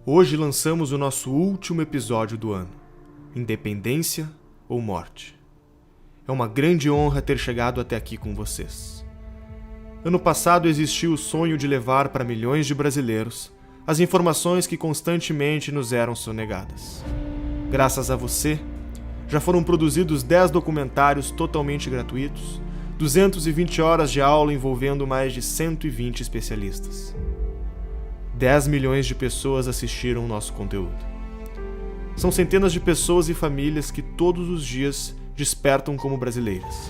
Hoje lançamos o nosso último episódio do ano, Independência ou Morte. É uma grande honra ter chegado até aqui com vocês. Ano passado existiu o sonho de levar para milhões de brasileiros as informações que constantemente nos eram sonegadas. Graças a você, já foram produzidos 10 documentários totalmente gratuitos, 220 horas de aula envolvendo mais de 120 especialistas. 10 milhões de pessoas assistiram o nosso conteúdo. São centenas de pessoas e famílias que todos os dias despertam como brasileiras.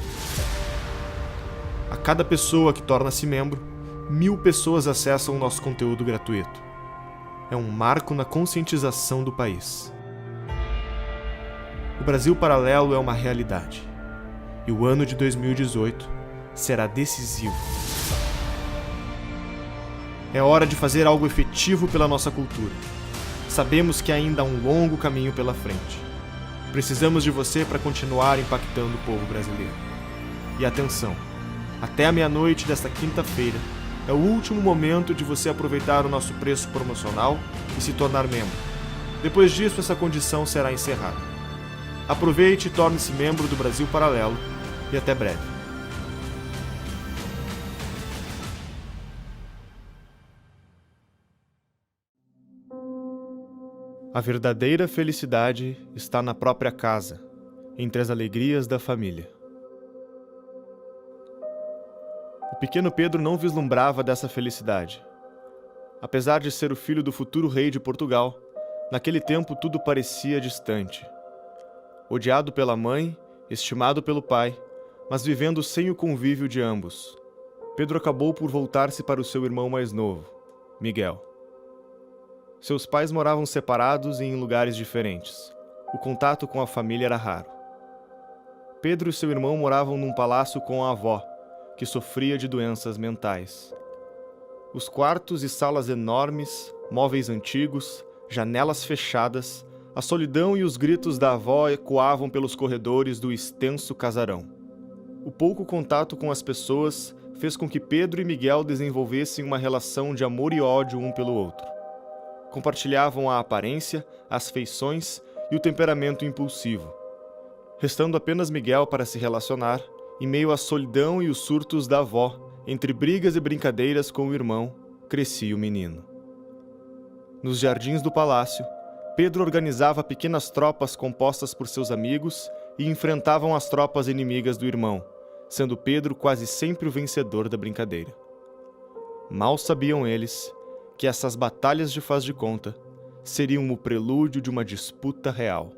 A cada pessoa que torna-se membro, 1000 pessoas acessam o nosso conteúdo gratuito. É um marco na conscientização do país. O Brasil Paralelo é uma realidade. E o ano de 2018 será decisivo. É hora de fazer algo efetivo pela nossa cultura. Sabemos que ainda há um longo caminho pela frente. Precisamos de você para continuar impactando o povo brasileiro. E atenção, até a meia-noite desta quinta-feira é o último momento de você aproveitar o nosso preço promocional e se tornar membro. Depois disso, essa condição será encerrada. Aproveite e torne-se membro do Brasil Paralelo e até breve. A verdadeira felicidade está na própria casa, entre as alegrias da família. O pequeno Pedro não vislumbrava dessa felicidade. Apesar de ser o filho do futuro rei de Portugal, naquele tempo tudo parecia distante. Odiado pela mãe, estimado pelo pai, mas vivendo sem o convívio de ambos, Pedro acabou por voltar-se para o seu irmão mais novo, Miguel. Seus pais moravam separados e em lugares diferentes. O contato com a família era raro. Pedro e seu irmão moravam num palácio com a avó, que sofria de doenças mentais. Os quartos e salas enormes, móveis antigos, janelas fechadas, a solidão e os gritos da avó ecoavam pelos corredores do extenso casarão. O pouco contato com as pessoas fez com que Pedro e Miguel desenvolvessem uma relação de amor e ódio um pelo outro. Compartilhavam a aparência, as feições e o temperamento impulsivo. Restando apenas Miguel para se relacionar, em meio à solidão e os surtos da avó, entre brigas e brincadeiras com o irmão, crescia o menino. Nos jardins do palácio, Pedro organizava pequenas tropas compostas por seus amigos e enfrentavam as tropas inimigas do irmão, sendo Pedro quase sempre o vencedor da brincadeira. Mal sabiam eles que essas batalhas de faz de conta seriam o prelúdio de uma disputa real.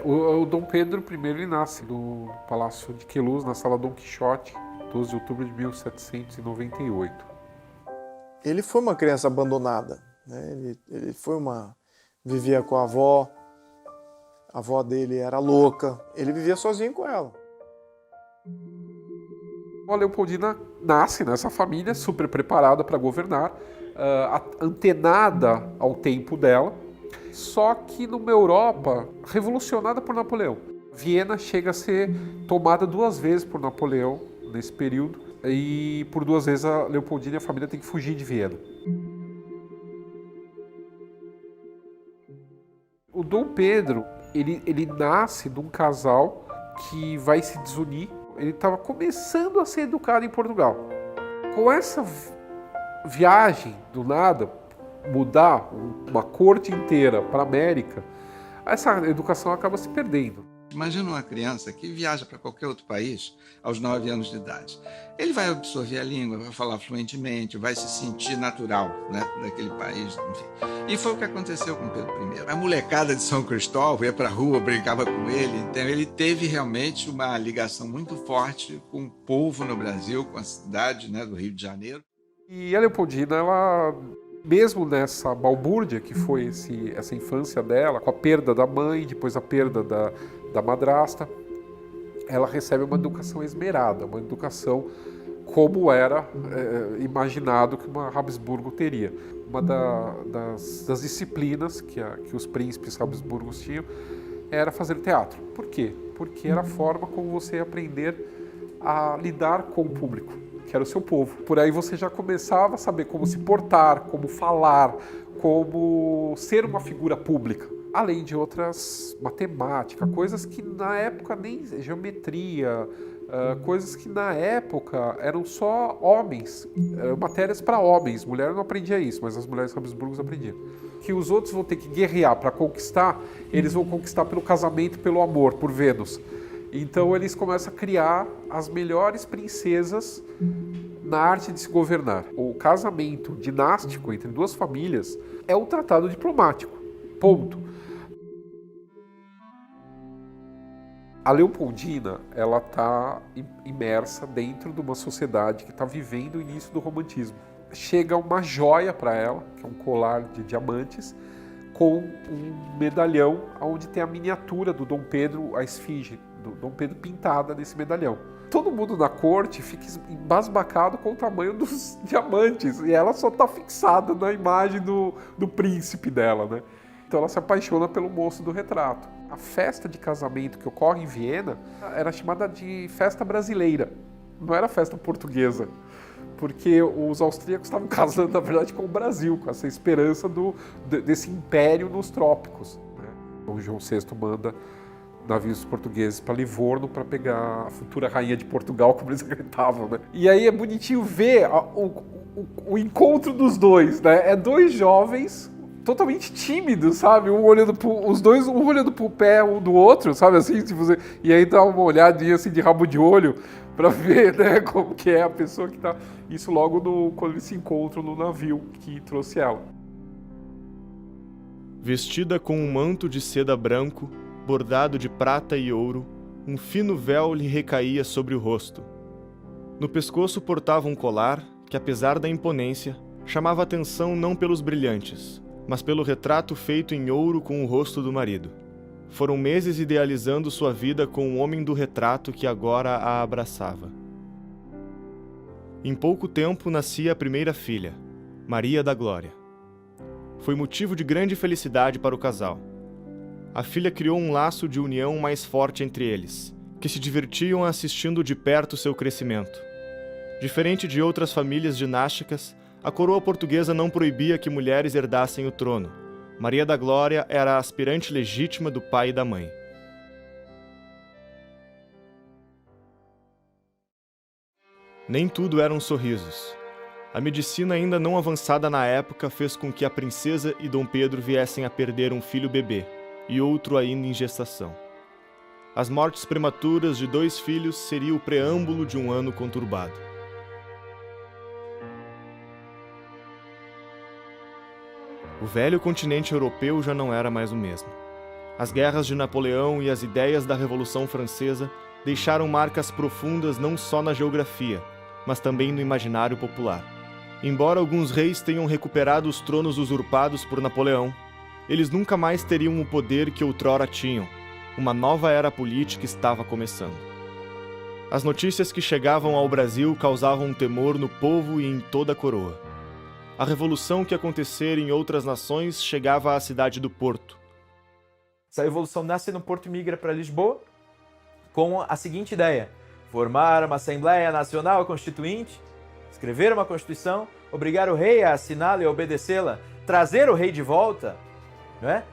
O Dom Pedro I ele nasce no Palácio de Queluz, na Sala Dom Quixote, 12 de outubro de 1798. Ele foi uma criança abandonada, né? Ele vivia com a avó dele era louca, ele vivia sozinho com ela. A Leopoldina nasce nessa família super preparada para governar, antenada ao tempo dela, só que numa Europa revolucionada por Napoleão. Viena chega a ser tomada 2 vezes por Napoleão nesse período, e por 2 vezes a Leopoldina e a família tem que fugir de Viena. O Dom Pedro, ele nasce de um casal que vai se desunir. Ele estava começando a ser educado em Portugal. Com essa viagem, do nada, mudar uma corte inteira para a América, essa educação acaba se perdendo. Imagina uma criança que viaja para qualquer outro país aos 9 anos de idade. Ele vai absorver a língua, vai falar fluentemente, vai se sentir natural, né, daquele país, enfim. E foi o que aconteceu com Pedro I. A molecada de São Cristóvão ia para a rua, brincava com ele. Então ele teve realmente uma ligação muito forte com o povo no Brasil, com a cidade, né, do Rio de Janeiro. E a Leopoldina, ela, mesmo nessa balbúrdia que foi essa infância dela, com a perda da mãe, depois a perda da madrasta, ela recebe uma educação esmerada, uma educação como era imaginado que uma Habsburgo teria. Uma das disciplinas que os príncipes habsburgos tinham era fazer teatro. Por quê? Porque era a forma como você ia aprender a lidar com o público, que era o seu povo. Por aí você já começava a saber como se portar, como falar, como ser uma figura pública. Além de outras matemática, coisas que na época nem geometria, coisas que na época eram só homens, matérias para homens. Mulher não aprendia isso, mas as mulheres habsburgas aprendiam. Que os outros vão ter que guerrear para conquistar, eles vão conquistar pelo casamento, pelo amor, por Vênus. Então eles começam a criar as melhores princesas na arte de se governar. O casamento dinástico entre 2 famílias é um tratado diplomático. Ponto. A Leopoldina, ela está imersa dentro de uma sociedade que está vivendo o início do romantismo. Chega uma joia para ela, que é um colar de diamantes, com um medalhão onde tem a miniatura do Dom Pedro, a esfinge do Dom Pedro pintada nesse medalhão. Todo mundo na corte fica embasbacado com o tamanho dos diamantes, e ela só está fixada na imagem do príncipe dela, né? Então ela se apaixona pelo moço do retrato. A festa de casamento que ocorre em Viena era chamada de festa brasileira, não era festa portuguesa, porque os austríacos estavam casando, na verdade, com o Brasil, com essa esperança desse império nos trópicos, né? O João VI manda navios portugueses para Livorno para pegar a futura rainha de Portugal, como eles acreditavam, né? E aí é bonitinho ver o encontro dos dois, né? É 2 jovens totalmente tímidos, sabe? Os dois, um olhando pro pé um do outro, sabe? Assim, e aí dá uma olhadinha assim de rabo de olho para ver, né, como que é a pessoa que tá. Isso logo quando eles se encontram no navio que trouxe ela. Vestida com um manto de seda branco, bordado de prata e ouro, um fino véu lhe recaía sobre o rosto. No pescoço portava um colar que, apesar da imponência, chamava atenção não pelos brilhantes, mas pelo retrato feito em ouro com o rosto do marido. Foram meses idealizando sua vida com o homem do retrato que agora a abraçava. Em pouco tempo nascia a primeira filha, Maria da Glória. Foi motivo de grande felicidade para o casal. A filha criou um laço de união mais forte entre eles, que se divertiam assistindo de perto seu crescimento. Diferente de outras famílias dinásticas, a coroa portuguesa não proibia que mulheres herdassem o trono. Maria da Glória era a aspirante legítima do pai e da mãe. Nem tudo eram sorrisos. A medicina ainda não avançada na época fez com que a princesa e Dom Pedro viessem a perder um filho bebê e outro ainda em gestação. As mortes prematuras de 2 filhos seria o preâmbulo de um ano conturbado. O velho continente europeu já não era mais o mesmo. As guerras de Napoleão e as ideias da Revolução Francesa deixaram marcas profundas não só na geografia, mas também no imaginário popular. Embora alguns reis tenham recuperado os tronos usurpados por Napoleão, eles nunca mais teriam o poder que outrora tinham. Uma nova era política estava começando. As notícias que chegavam ao Brasil causavam temor no povo e em toda a coroa. a revolução que acontecera em outras nações chegava à cidade do Porto. Essa revolução nasce no Porto e migra para Lisboa com a seguinte ideia: formar uma Assembleia Nacional Constituinte, escrever uma Constituição, obrigar o rei a assiná-la e a obedecê-la, trazer o rei de volta, não é?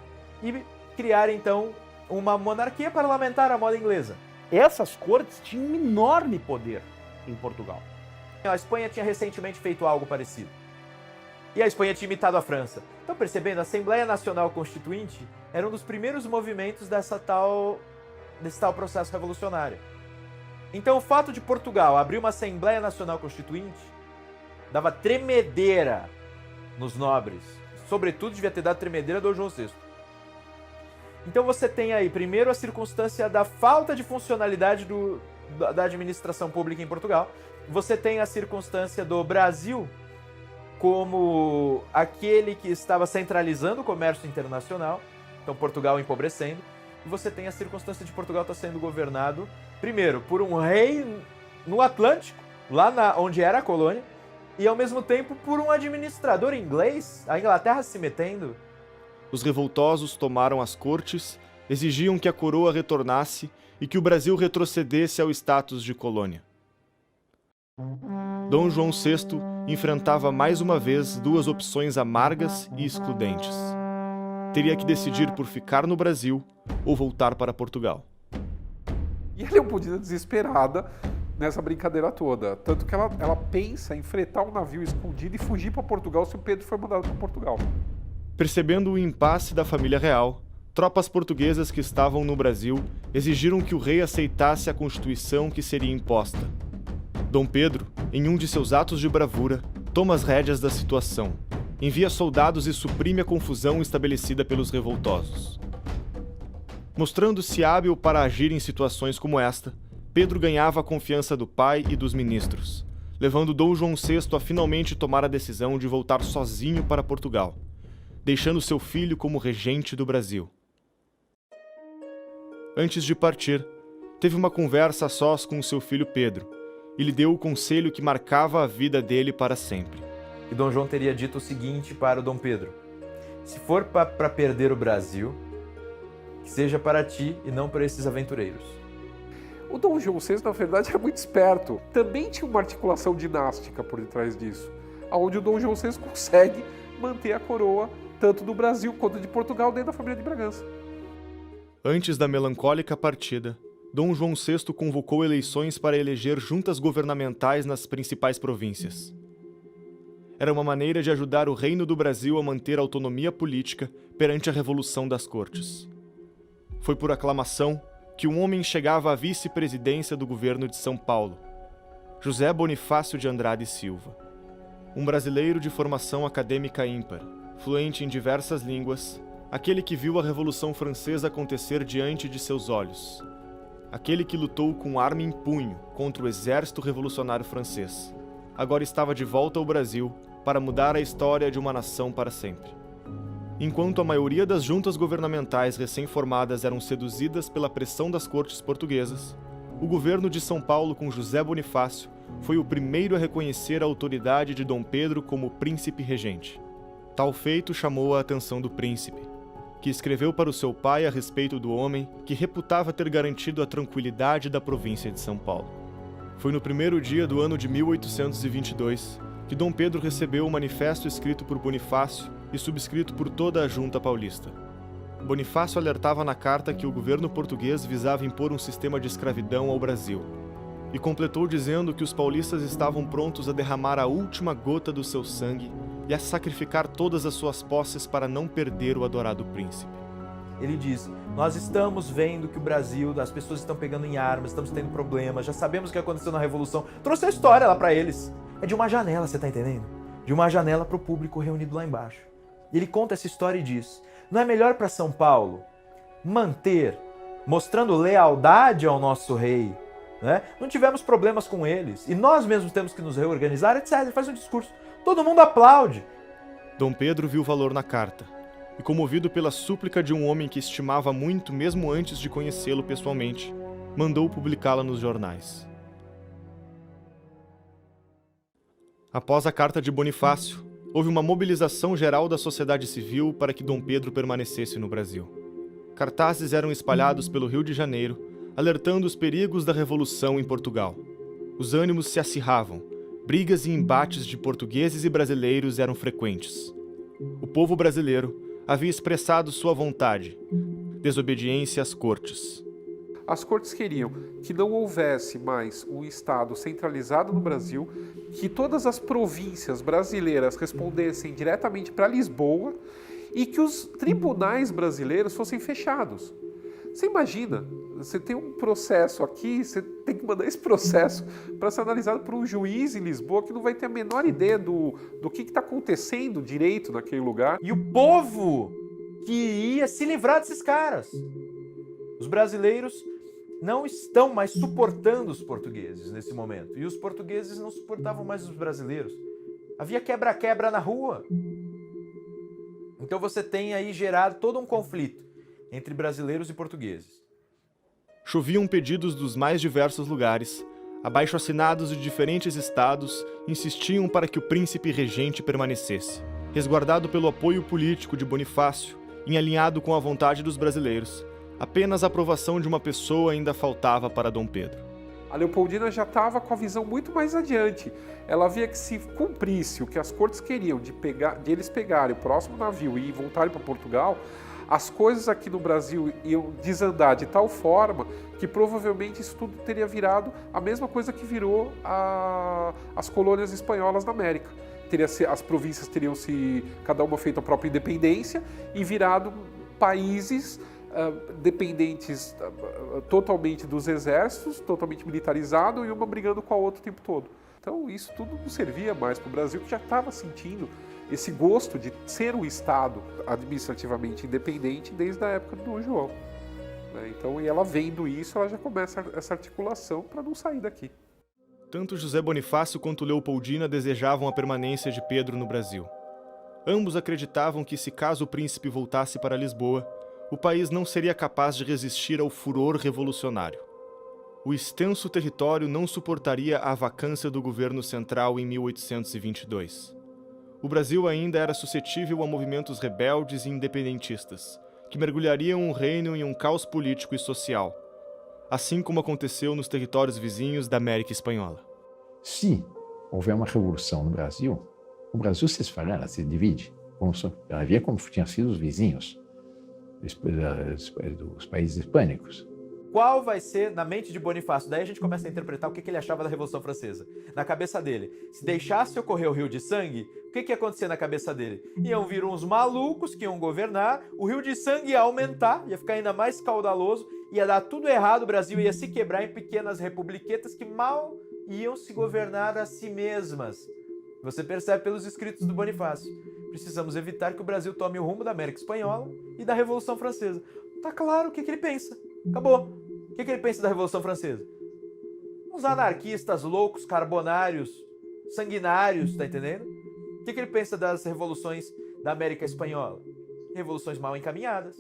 E criar então uma monarquia parlamentar à moda inglesa. Essas cortes tinham um enorme poder em Portugal. A Espanha tinha recentemente feito algo parecido. E a Espanha tinha imitado a França. Então, percebendo, a Assembleia Nacional Constituinte era um dos primeiros movimentos desse tal processo revolucionário. Então, o fato de Portugal abrir uma Assembleia Nacional Constituinte dava tremedeira nos nobres. Sobretudo, devia ter dado tremedeira do João VI. Então, você tem aí, primeiro, a circunstância da falta de funcionalidade da administração pública em Portugal. Você tem a circunstância do Brasil como aquele que estava centralizando o comércio internacional, então Portugal empobrecendo, e você tem a circunstância de Portugal estar sendo governado, primeiro, por um rei no Atlântico, lá onde era a colônia, e ao mesmo tempo por um administrador inglês, a Inglaterra se metendo. Os revoltosos tomaram as cortes, exigiam que a coroa retornasse e que o Brasil retrocedesse ao status de colônia. Dom João VI enfrentava mais uma vez duas opções amargas e excludentes. Teria que decidir por ficar no Brasil ou voltar para Portugal. E a Leopoldina desesperada nessa brincadeira toda. Tanto que ela pensa em fretar um navio escondido e fugir para Portugal se o Pedro for mandado para Portugal. Percebendo o impasse da família real, tropas portuguesas que estavam no Brasil exigiram que o rei aceitasse a Constituição que seria imposta. Dom Pedro, em um de seus atos de bravura, toma as rédeas da situação, envia soldados e suprime a confusão estabelecida pelos revoltosos. Mostrando-se hábil para agir em situações como esta, Pedro ganhava a confiança do pai e dos ministros, levando Dom João VI a finalmente tomar a decisão de voltar sozinho para Portugal, deixando seu filho como regente do Brasil. Antes de partir, teve uma conversa a sós com seu filho Pedro, e lhe deu o conselho que marcava a vida dele para sempre. E Dom João teria dito o seguinte para o Dom Pedro: se for para perder o Brasil, que seja para ti e não para esses aventureiros. O Dom João VI, na verdade, era muito esperto. Também tinha uma articulação dinástica por detrás disso, onde o Dom João VI consegue manter a coroa tanto do Brasil quanto de Portugal dentro da família de Bragança. Antes da melancólica partida, Dom João VI convocou eleições para eleger juntas governamentais nas principais províncias. Era uma maneira de ajudar o Reino do Brasil a manter a autonomia política perante a Revolução das Cortes. Foi por aclamação que um homem chegava à vice-presidência do governo de São Paulo, José Bonifácio de Andrade Silva. Um brasileiro de formação acadêmica ímpar, fluente em diversas línguas, aquele que viu a Revolução Francesa acontecer diante de seus olhos. Aquele que lutou com arma em punho contra o exército revolucionário francês, agora estava de volta ao Brasil para mudar a história de uma nação para sempre. Enquanto a maioria das juntas governamentais recém-formadas eram seduzidas pela pressão das cortes portuguesas, o governo de São Paulo com José Bonifácio foi o primeiro a reconhecer a autoridade de Dom Pedro como príncipe regente. Tal feito chamou a atenção do príncipe, que escreveu para o seu pai a respeito do homem que reputava ter garantido a tranquilidade da província de São Paulo. Foi no primeiro dia do ano de 1822 que Dom Pedro recebeu o manifesto escrito por Bonifácio e subscrito por toda a junta paulista. Bonifácio alertava na carta que o governo português visava impor um sistema de escravidão ao Brasil, e completou dizendo que os paulistas estavam prontos a derramar a última gota do seu sangue e a sacrificar todas as suas posses para não perder o adorado príncipe. Ele diz: nós estamos vendo que o Brasil, as pessoas estão pegando em armas, estamos tendo problemas, já sabemos o que aconteceu na Revolução. Trouxe a história lá para eles. É de uma janela, você tá entendendo? De uma janela para o público reunido lá embaixo. E ele conta essa história e diz: não é melhor para São Paulo manter, mostrando lealdade ao nosso rei, né? Não tivemos problemas com eles e nós mesmos temos que nos reorganizar, etc. Ele faz um discurso. Todo mundo aplaude. Dom Pedro viu valor na carta, e comovido pela súplica de um homem que estimava muito mesmo antes de conhecê-lo pessoalmente, mandou publicá-la nos jornais. Após a carta de Bonifácio, houve uma mobilização geral da sociedade civil para que Dom Pedro permanecesse no Brasil. Cartazes eram espalhados pelo Rio de Janeiro, alertando os perigos da Revolução em Portugal. Os ânimos se acirravam, brigas e embates de portugueses e brasileiros eram frequentes. O povo brasileiro havia expressado sua vontade, desobediência às cortes. As cortes queriam que não houvesse mais um Estado centralizado no Brasil, que todas as províncias brasileiras respondessem diretamente para Lisboa e que os tribunais brasileiros fossem fechados. Você imagina, você tem um processo aqui, você tem que mandar esse processo para ser analisado por um juiz em Lisboa que não vai ter a menor ideia do que está acontecendo direito naquele lugar. E o povo que ia se livrar desses caras. Os brasileiros não estão mais suportando os portugueses nesse momento. E os portugueses não suportavam mais os brasileiros. Havia quebra-quebra na rua. Então você tem aí gerado todo um conflito entre brasileiros e portugueses. Choviam pedidos dos mais diversos lugares. Abaixo-assinados de diferentes estados insistiam para que o príncipe regente permanecesse. Resguardado pelo apoio político de Bonifácio, e alinhado com a vontade dos brasileiros, apenas a aprovação de uma pessoa ainda faltava para Dom Pedro. A Leopoldina já estava com a visão muito mais adiante. Ela via que se cumprisse o que as cortes queriam de eles pegarem o próximo navio e voltarem para Portugal, as coisas aqui no Brasil iam desandar de tal forma que provavelmente isso tudo teria virado a mesma coisa que virou as colônias espanholas na América. As províncias teriam cada uma feito a própria independência e virado países dependentes totalmente dos exércitos, totalmente militarizado, e uma brigando com a outra o tempo todo. Então isso tudo não servia mais para o Brasil, que já estava sentindo esse gosto de ser um Estado administrativamente independente desde a época do Dom João. Então, e ela vendo isso, ela já começa essa articulação para não sair daqui. Tanto José Bonifácio quanto Leopoldina desejavam a permanência de Pedro no Brasil. Ambos acreditavam que, se caso o príncipe voltasse para Lisboa, o país não seria capaz de resistir ao furor revolucionário. O extenso território não suportaria a vacância do governo central em 1822. O Brasil ainda era suscetível a movimentos rebeldes e independentistas, que mergulhariam o reino em um caos político e social, assim como aconteceu nos territórios vizinhos da América Espanhola. Se houver uma revolução no Brasil, o Brasil se esfarela, se divide, para ver como tinham sido os vizinhos dos países hispânicos. Qual vai ser, na mente de Bonifácio, daí a gente começa a interpretar o que ele achava da Revolução Francesa. Na cabeça dele, se deixasse ocorrer o rio de sangue, o que ia acontecer na cabeça dele? Iam vir uns malucos que iam governar, o rio de sangue ia aumentar, ia ficar ainda mais caudaloso, ia dar tudo errado, o Brasil ia se quebrar em pequenas republiquetas que mal iam se governar a si mesmas. Você percebe pelos escritos do Bonifácio. Precisamos evitar que o Brasil tome o rumo da América Espanhola e da Revolução Francesa. Tá claro o que ele pensa. Acabou. O que ele pensa da Revolução Francesa? Uns anarquistas loucos, carbonários, sanguinários, tá entendendo? O que ele pensa das revoluções da América Espanhola? Revoluções mal encaminhadas,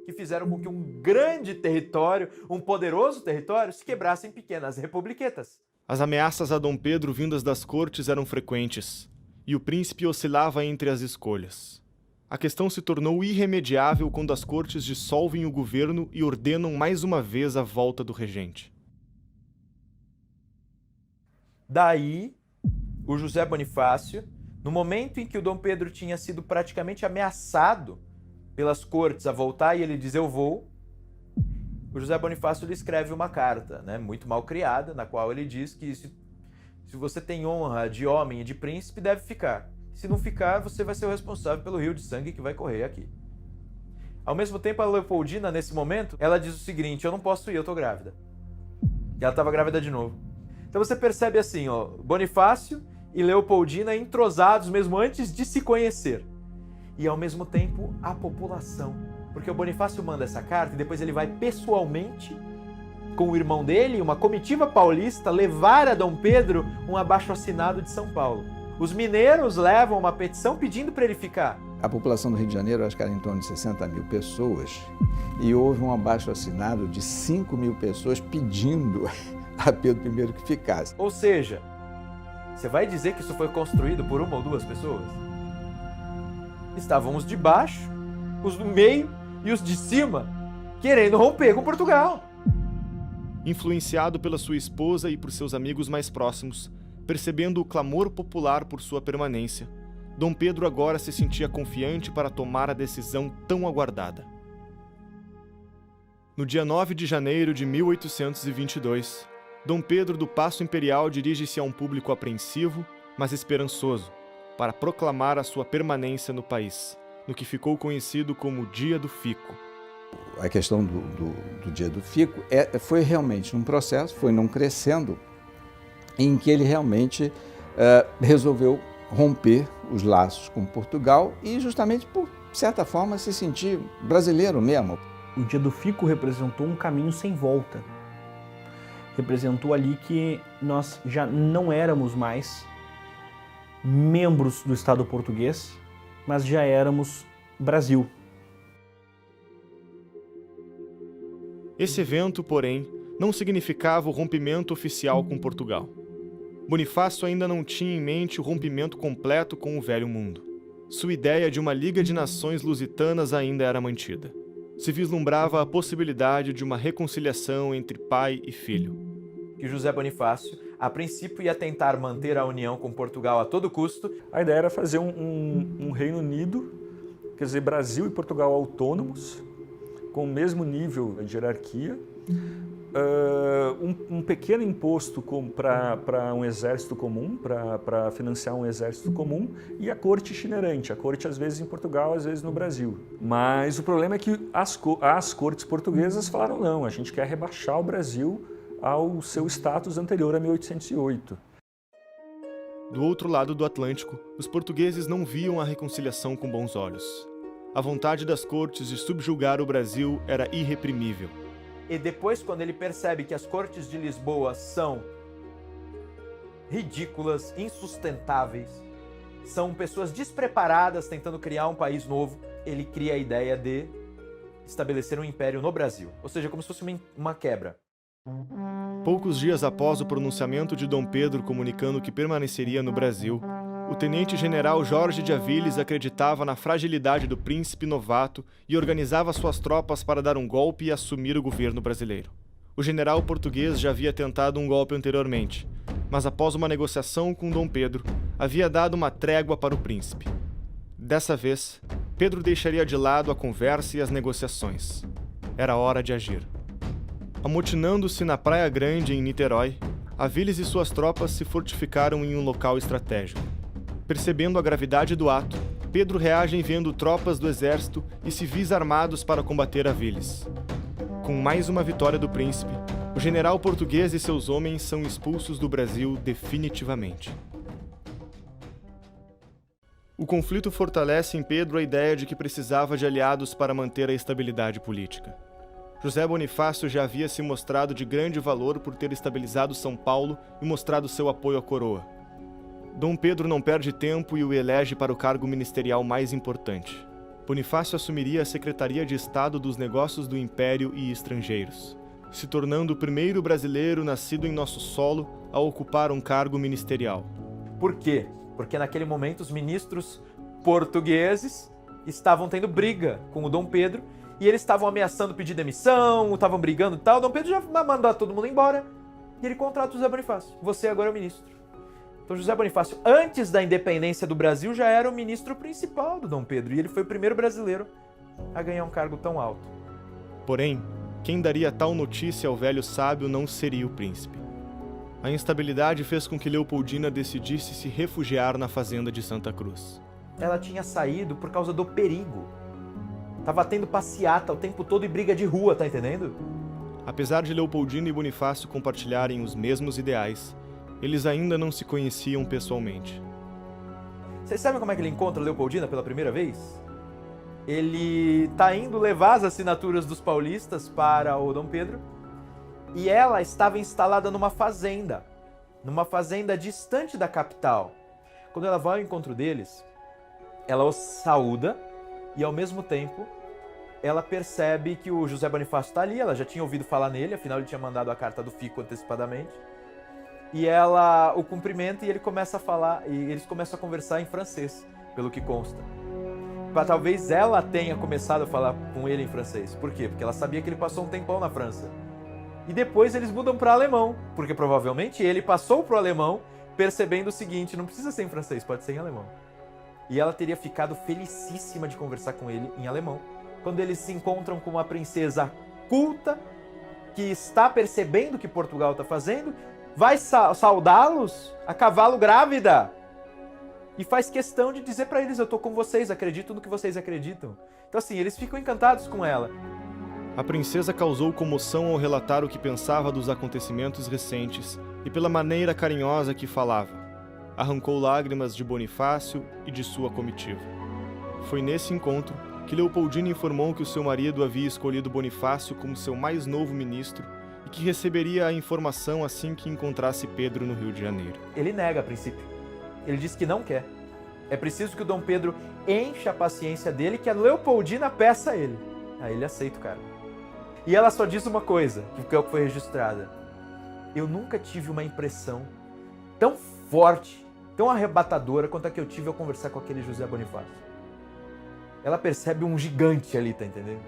que fizeram com que um grande território, um poderoso território, se quebrasse em pequenas republiquetas. As ameaças a Dom Pedro vindas das cortes eram frequentes, e o príncipe oscilava entre as escolhas. A questão se tornou irremediável quando as cortes dissolvem o governo e ordenam mais uma vez a volta do regente. Daí, o José Bonifácio, no momento em que o Dom Pedro tinha sido praticamente ameaçado pelas cortes a voltar e ele diz eu vou, o José Bonifácio lhe escreve uma carta, muito mal criada, na qual ele diz que se você tem honra de homem e de príncipe, deve ficar. Se não ficar, você vai ser o responsável pelo rio de sangue que vai correr aqui. Ao mesmo tempo, a Leopoldina, nesse momento, ela diz o seguinte, eu não posso ir, eu tô grávida. E ela estava grávida de novo. Então você percebe assim, Bonifácio e Leopoldina entrosados mesmo antes de se conhecer. E ao mesmo tempo, a população. Porque o Bonifácio manda essa carta e depois ele vai pessoalmente, com o irmão dele, uma comitiva paulista, levar a Dom Pedro um abaixo-assinado de São Paulo. Os mineiros levam uma petição pedindo para ele ficar. A população do Rio de Janeiro, acho que era em torno de 60 mil pessoas, e houve um abaixo-assinado de 5 mil pessoas pedindo a Pedro I que ficasse. Ou seja, você vai dizer que isso foi construído por uma ou duas pessoas? estavam os de baixo, os do meio e os de cima querendo romper com Portugal. Influenciado pela sua esposa e por seus amigos mais próximos, percebendo o clamor popular por sua permanência, Dom Pedro agora se sentia confiante para tomar a decisão tão aguardada. No dia 9 de janeiro de 1822, Dom Pedro do Paço Imperial dirige-se a um público apreensivo, mas esperançoso, para proclamar a sua permanência no país, no que ficou conhecido como Dia do Fico. A questão do Dia do Fico foi realmente um processo, foi num crescendo, em que ele realmente resolveu romper os laços com Portugal e justamente, por certa forma, se sentir brasileiro mesmo. O Dia do Fico representou um caminho sem volta. Representou ali que nós já não éramos mais membros do Estado português, mas já éramos Brasil. Esse evento, porém, não significava o rompimento oficial com Portugal. Bonifácio ainda não tinha em mente o rompimento completo com o Velho Mundo. Sua ideia de uma Liga de Nações Lusitanas ainda era mantida. Se vislumbrava a possibilidade de uma reconciliação entre pai e filho. Que José Bonifácio, a princípio, ia tentar manter a união com Portugal a todo custo. A ideia era fazer um Reino Unido, quer dizer, Brasil e Portugal autônomos, com o mesmo nível de hierarquia, um pequeno imposto para um exército comum, para financiar um exército comum, e a corte itinerante, a corte às vezes em Portugal, às vezes no Brasil. Mas o problema é que as cortes portuguesas falaram não, a gente quer rebaixar o Brasil ao seu status anterior a 1808. Do outro lado do Atlântico, os portugueses não viam a reconciliação com bons olhos. A vontade das cortes de subjugar o Brasil era irreprimível. E depois, quando ele percebe que as cortes de Lisboa são ridículas, insustentáveis, são pessoas despreparadas tentando criar um país novo, ele cria a ideia de estabelecer um império no Brasil. Ou seja, como se fosse uma quebra. Poucos dias após o pronunciamento de Dom Pedro comunicando que permaneceria no Brasil, o tenente-general Jorge de Aviles acreditava na fragilidade do príncipe novato e organizava suas tropas para dar um golpe e assumir o governo brasileiro. O general português já havia tentado um golpe anteriormente, mas após uma negociação com Dom Pedro, havia dado uma trégua para o príncipe. Dessa vez, Pedro deixaria de lado a conversa e as negociações. Era hora de agir. Amotinando-se na Praia Grande, em Niterói, Aviles e suas tropas se fortificaram em um local estratégico. Percebendo a gravidade do ato, Pedro reage enviando tropas do exército e civis armados para combater Aviles. Com mais uma vitória do príncipe, o general português e seus homens são expulsos do Brasil definitivamente. O conflito fortalece em Pedro a ideia de que precisava de aliados para manter a estabilidade política. José Bonifácio já havia se mostrado de grande valor por ter estabilizado São Paulo e mostrado seu apoio à coroa. Dom Pedro não perde tempo e o elege para o cargo ministerial mais importante. Bonifácio assumiria a Secretaria de Estado dos Negócios do Império e Estrangeiros, se tornando o primeiro brasileiro nascido em nosso solo a ocupar um cargo ministerial. Por quê? Porque naquele momento os ministros portugueses estavam tendo briga com o Dom Pedro e eles estavam ameaçando pedir demissão, estavam brigando e tal. O Dom Pedro já mandou todo mundo embora e ele contrata o José Bonifácio. Você agora é o ministro. Então José Bonifácio, antes da independência do Brasil, já era o ministro principal do Dom Pedro e ele foi o primeiro brasileiro a ganhar um cargo tão alto. Porém, quem daria tal notícia ao velho sábio não seria o príncipe. A instabilidade fez com que Leopoldina decidisse se refugiar na fazenda de Santa Cruz. Ela tinha saído por causa do perigo. Tava tendo passeata o tempo todo e briga de rua, tá entendendo? Apesar de Leopoldina e Bonifácio compartilharem os mesmos ideais, eles ainda não se conheciam pessoalmente. Vocês sabem como é que ele encontra Leopoldina pela primeira vez? Ele tá indo levar as assinaturas dos paulistas para o Dom Pedro e ela estava instalada numa fazenda distante da capital. Quando ela vai ao encontro deles, ela os saúda e ao mesmo tempo ela percebe que o José Bonifácio está ali, ela já tinha ouvido falar nele, afinal ele tinha mandado a carta do Fico antecipadamente. E ela o cumprimenta e ele começa a falar, e eles começam a conversar em francês, pelo que consta. talvez ela tenha começado a falar com ele em francês. Por quê? Porque ela sabia que ele passou um tempão na França. E depois eles mudam para alemão, porque provavelmente ele passou para o alemão percebendo o seguinte, não precisa ser em francês, pode ser em alemão. E ela teria ficado felicíssima de conversar com ele em alemão. Quando eles se encontram com uma princesa culta, que está percebendo o que Portugal está fazendo, vai saudá-los a cavalo grávida. E faz questão de dizer para eles, eu estou com vocês, acredito no que vocês acreditam. Então assim, eles ficam encantados com ela. A princesa causou comoção ao relatar o que pensava dos acontecimentos recentes e pela maneira carinhosa que falava. Arrancou lágrimas de Bonifácio e de sua comitiva. Foi nesse encontro que Leopoldina informou que o seu marido havia escolhido Bonifácio como seu mais novo ministro e que receberia a informação assim que encontrasse Pedro no Rio de Janeiro. Ele nega a princípio. Ele diz que não quer. É preciso que o Dom Pedro encha a paciência dele, que a Leopoldina peça a ele. Aí ele aceita o cara. E ela só diz uma coisa, que é o que foi registrada. Eu nunca tive uma impressão tão forte, tão arrebatadora quanto a que eu tive ao conversar com aquele José Bonifácio. Ela percebe um gigante ali, tá entendendo?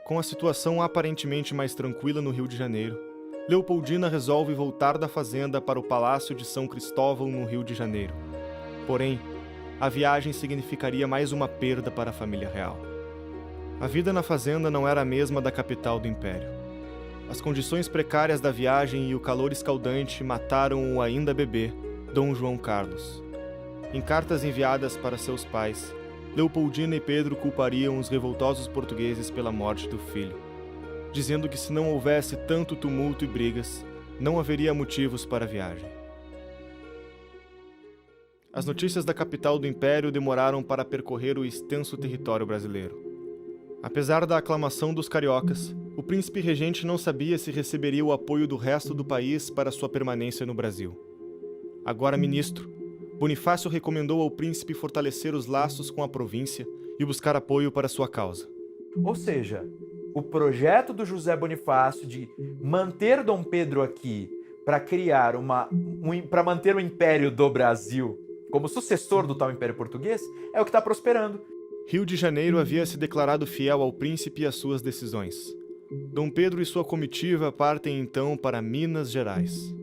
Com a situação aparentemente mais tranquila no Rio de Janeiro, Leopoldina resolve voltar da fazenda para o Palácio de São Cristóvão, no Rio de Janeiro. Porém, a viagem significaria mais uma perda para a família real. A vida na fazenda não era a mesma da capital do Império. As condições precárias da viagem e o calor escaldante mataram o ainda bebê, Dom João Carlos. Em cartas enviadas para seus pais, Leopoldina e Pedro culpariam os revoltosos portugueses pela morte do filho, dizendo que se não houvesse tanto tumulto e brigas, não haveria motivos para a viagem. As notícias da capital do Império demoraram para percorrer o extenso território brasileiro. Apesar da aclamação dos cariocas, o príncipe regente não sabia se receberia o apoio do resto do país para sua permanência no Brasil. Agora ministro, Bonifácio recomendou ao príncipe fortalecer os laços com a província e buscar apoio para sua causa. Ou seja, o projeto do José Bonifácio de manter Dom Pedro aqui para criar para manter o Império do Brasil como sucessor do tal Império Português é o que está prosperando. Rio de Janeiro havia se declarado fiel ao príncipe e às suas decisões. Dom Pedro e sua comitiva partem então para Minas Gerais.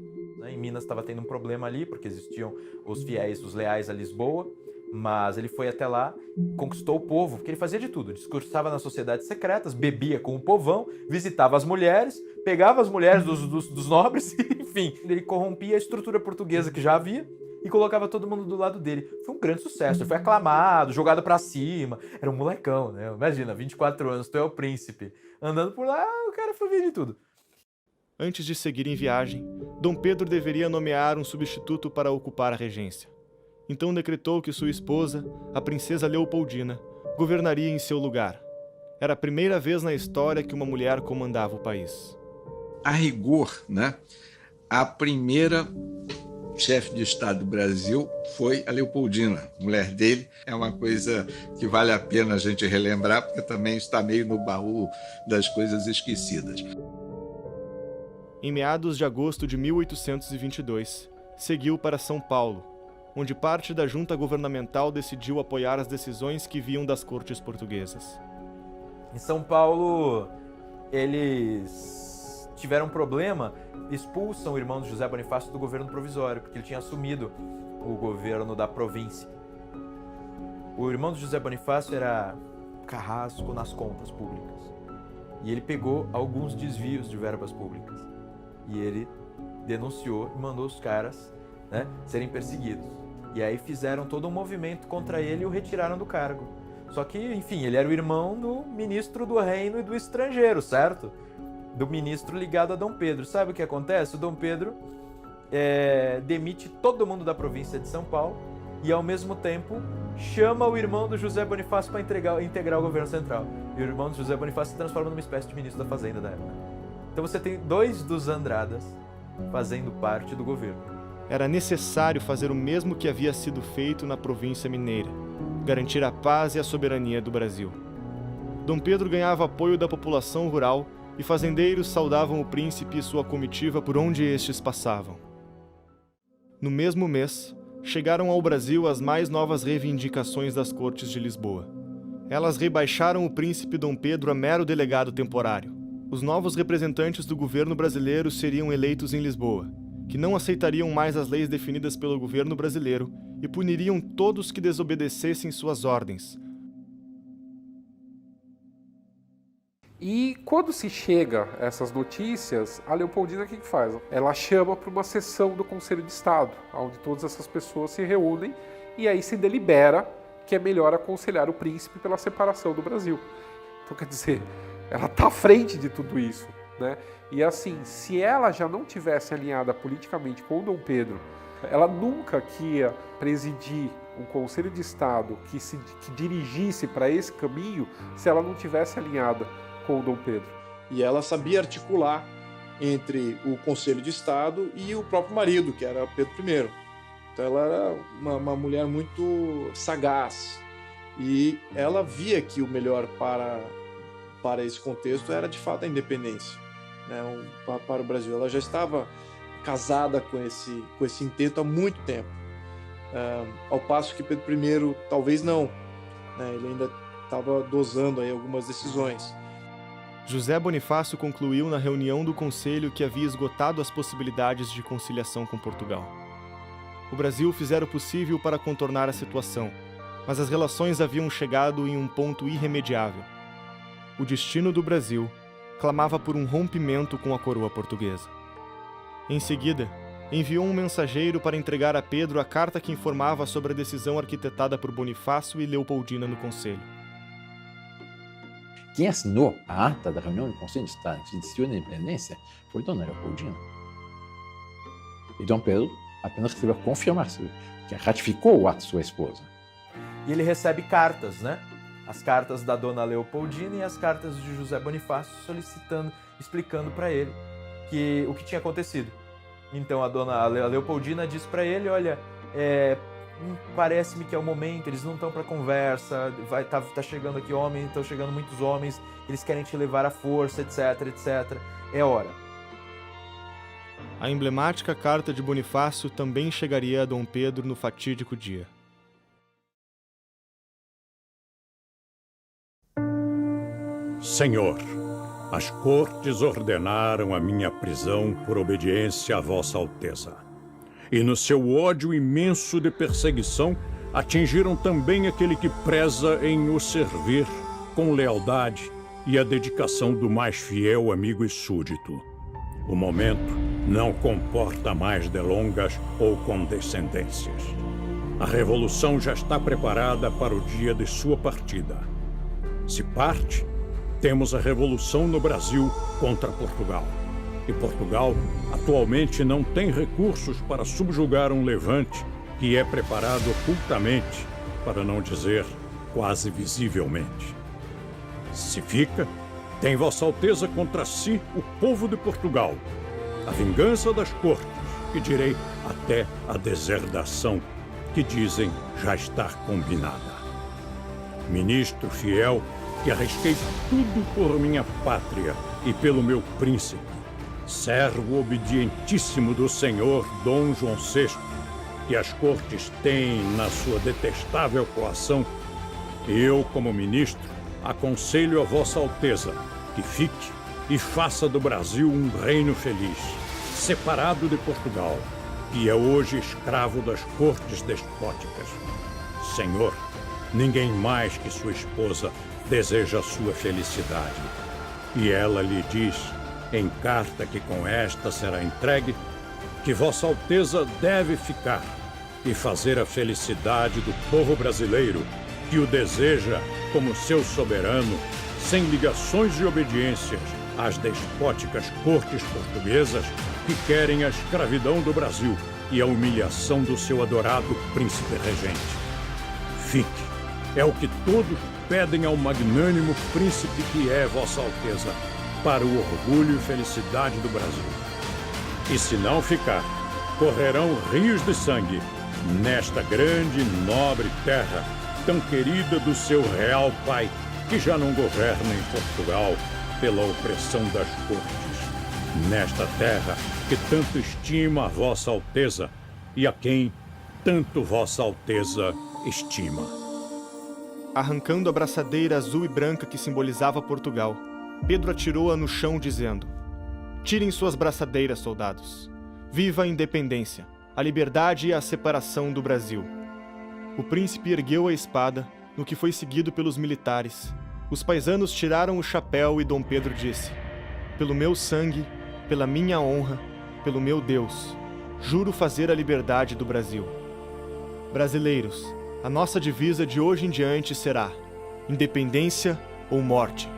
Em Minas estava tendo um problema ali, porque existiam os fiéis, os leais a Lisboa, mas ele foi até lá, conquistou o povo, porque ele fazia de tudo, discursava nas sociedades secretas, bebia com o povão, visitava as mulheres, pegava as mulheres dos nobres, enfim, ele corrompia a estrutura portuguesa que já havia e colocava todo mundo do lado dele. Foi um grande sucesso, ele foi aclamado, jogado pra cima, era um molecão, né? Imagina, 24 anos, tu é o príncipe, andando por lá, o cara fazia de tudo. Antes de seguir em viagem, Dom Pedro deveria nomear um substituto para ocupar a regência. Então decretou que sua esposa, a princesa Leopoldina, governaria em seu lugar. Era a primeira vez na história que uma mulher comandava o país. A rigor, né, a primeira chefe de Estado do Brasil foi a Leopoldina, mulher dele. É uma coisa que vale a pena a gente relembrar, porque também está meio no baú das coisas esquecidas. Em meados de agosto de 1822, seguiu para São Paulo, onde parte da junta governamental decidiu apoiar as decisões que vinham das cortes portuguesas. Em São Paulo, eles tiveram um problema, expulsam o irmão de José Bonifácio do governo provisório, porque ele tinha assumido o governo da província. O irmão de José Bonifácio era carrasco nas contas públicas. E ele pegou alguns desvios de verbas públicas. E ele denunciou e mandou os caras, né, serem perseguidos. E aí fizeram todo um movimento contra ele e o retiraram do cargo. Só que, enfim, ele era o irmão do ministro do reino e do estrangeiro, certo? Do ministro ligado a Dom Pedro. Sabe o que acontece? O Dom Pedro demite todo mundo da província de São Paulo e, ao mesmo tempo, chama o irmão do José Bonifácio para integrar o governo central. E o irmão do José Bonifácio se transforma numa espécie de ministro da Fazenda da época. Então você tem dois dos Andradas fazendo parte do governo. Era necessário fazer o mesmo que havia sido feito na província mineira, garantir a paz e a soberania do Brasil. Dom Pedro ganhava apoio da população rural e fazendeiros saudavam o príncipe e sua comitiva por onde estes passavam. No mesmo mês, chegaram ao Brasil as mais novas reivindicações das Cortes de Lisboa. Elas rebaixaram o príncipe Dom Pedro a mero delegado temporário. Os novos representantes do governo brasileiro seriam eleitos em Lisboa, que não aceitariam mais as leis definidas pelo governo brasileiro e puniriam todos que desobedecessem suas ordens. E quando se chega a essas notícias, a Leopoldina o que faz? Ela chama para uma sessão do Conselho de Estado, onde todas essas pessoas se reúnem e aí se delibera que é melhor aconselhar o príncipe pela separação do Brasil. Então, quer dizer, ela está à frente de tudo isso, né? E assim, se ela já não tivesse alinhada politicamente com o Dom Pedro, ela nunca ia presidir um Conselho de Estado que dirigisse para esse caminho se ela não tivesse alinhada com o Dom Pedro. E ela sabia articular entre o Conselho de Estado e o próprio marido, que era Pedro I. Então ela era uma mulher muito sagaz e ela via que o melhor para esse contexto era de fato a independência, né, para o Brasil. Ela já estava casada com esse intento há muito tempo, ao passo que Pedro I talvez não, né, ele ainda estava dosando aí algumas decisões. José Bonifácio concluiu na reunião do Conselho que havia esgotado as possibilidades de conciliação com Portugal. O Brasil fizera o possível para contornar a situação, mas as relações haviam chegado em um ponto irremediável. O destino do Brasil clamava por um rompimento com a coroa portuguesa. Em seguida, enviou um mensageiro para entregar a Pedro a carta que informava sobre a decisão arquitetada por Bonifácio e Leopoldina no Conselho. Quem assinou a ata da reunião do Conselho de Estado que decidiu a independência foi Dona Leopoldina. E Dom Pedro apenas recebeu a confirmação, que ratificou o ato de sua esposa. E ele recebe cartas, né? As cartas da Dona Leopoldina e as cartas de José Bonifácio explicando para ele o que tinha acontecido. Então a Dona Leopoldina diz para ele, olha, parece-me que é o momento, eles não estão para conversa, tá chegando aqui homens, estão chegando muitos homens, eles querem te levar à força, etc, etc. É hora. A emblemática carta de Bonifácio também chegaria a Dom Pedro no fatídico dia. Senhor, as cortes ordenaram a minha prisão por obediência a Vossa Alteza. E no seu ódio imenso de perseguição, atingiram também aquele que preza em o servir com lealdade e a dedicação do mais fiel amigo e súdito. O momento não comporta mais delongas ou condescendências. A revolução já está preparada para o dia de sua partida. Se parte, temos a revolução no Brasil contra Portugal. E Portugal atualmente não tem recursos para subjugar um levante que é preparado ocultamente, para não dizer quase visivelmente. Se fica, tem Vossa Alteza contra si o povo de Portugal, a vingança das cortes, e direi até a deserdação, que dizem já estar combinada. Ministro fiel, que arrisquei tudo por minha pátria e pelo meu príncipe, servo obedientíssimo do senhor Dom João VI, que as cortes têm na sua detestável coação, eu, como ministro, aconselho a Vossa Alteza que fique e faça do Brasil um reino feliz, separado de Portugal, que é hoje escravo das cortes despóticas. Senhor, ninguém mais que sua esposa deseja a sua felicidade. E ela lhe diz, em carta que com esta será entregue, que Vossa Alteza deve ficar e fazer a felicidade do povo brasileiro, que o deseja como seu soberano, sem ligações e obediências às despóticas cortes portuguesas que querem a escravidão do Brasil e a humilhação do seu adorado príncipe regente. Fique, é o que todos pedem ao magnânimo príncipe que é Vossa Alteza, para o orgulho e felicidade do Brasil. E se não ficar, correrão rios de sangue nesta grande e nobre terra, tão querida do seu real pai, que já não governa em Portugal, pela opressão das cortes, nesta terra que tanto estima a Vossa Alteza e a quem tanto Vossa Alteza estima. Arrancando a braçadeira azul e branca que simbolizava Portugal, Pedro atirou-a no chão, dizendo: "Tirem suas braçadeiras, soldados. Viva a independência, a liberdade e a separação do Brasil." O príncipe ergueu a espada, no que foi seguido pelos militares. Os paisanos tiraram o chapéu e Dom Pedro disse: "Pelo meu sangue, pela minha honra, pelo meu Deus, juro fazer a liberdade do Brasil." Brasileiros, a nossa divisa de hoje em diante será independência ou morte.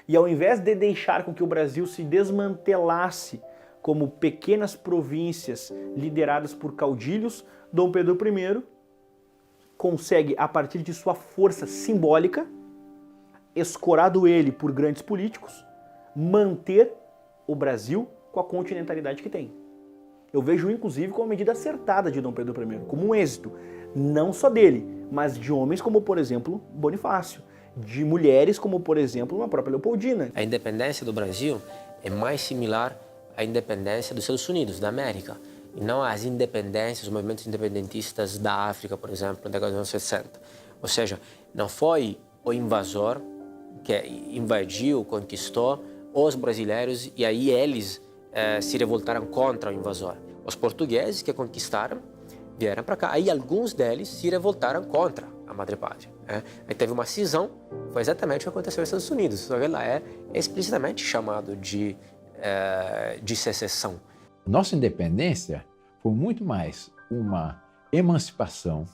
E ao invés de deixar com que o Brasil se desmantelasse como pequenas províncias lideradas por caudilhos, Dom Pedro I consegue, a partir de sua força simbólica, escorado ele por grandes políticos, manter o Brasil com a continentalidade que tem. Eu vejo, inclusive, como uma medida acertada de Dom Pedro I, como um êxito, não só dele, mas de homens como, por exemplo, Bonifácio, de mulheres como, por exemplo, a própria Leopoldina. A independência do Brasil é mais similar à independência dos Estados Unidos, da América, e não às independências, os movimentos independentistas da África, por exemplo, na década dos anos 60. Ou seja, não foi o invasor que invadiu, conquistou os brasileiros e aí eles se revoltaram contra o invasor. Os portugueses que conquistaram vieram para cá, aí alguns deles se revoltaram contra a madrepátria. Aí teve uma cisão, foi exatamente o que aconteceu nos Estados Unidos, só que lá é explicitamente chamado de secessão. Nossa independência foi muito mais uma emancipação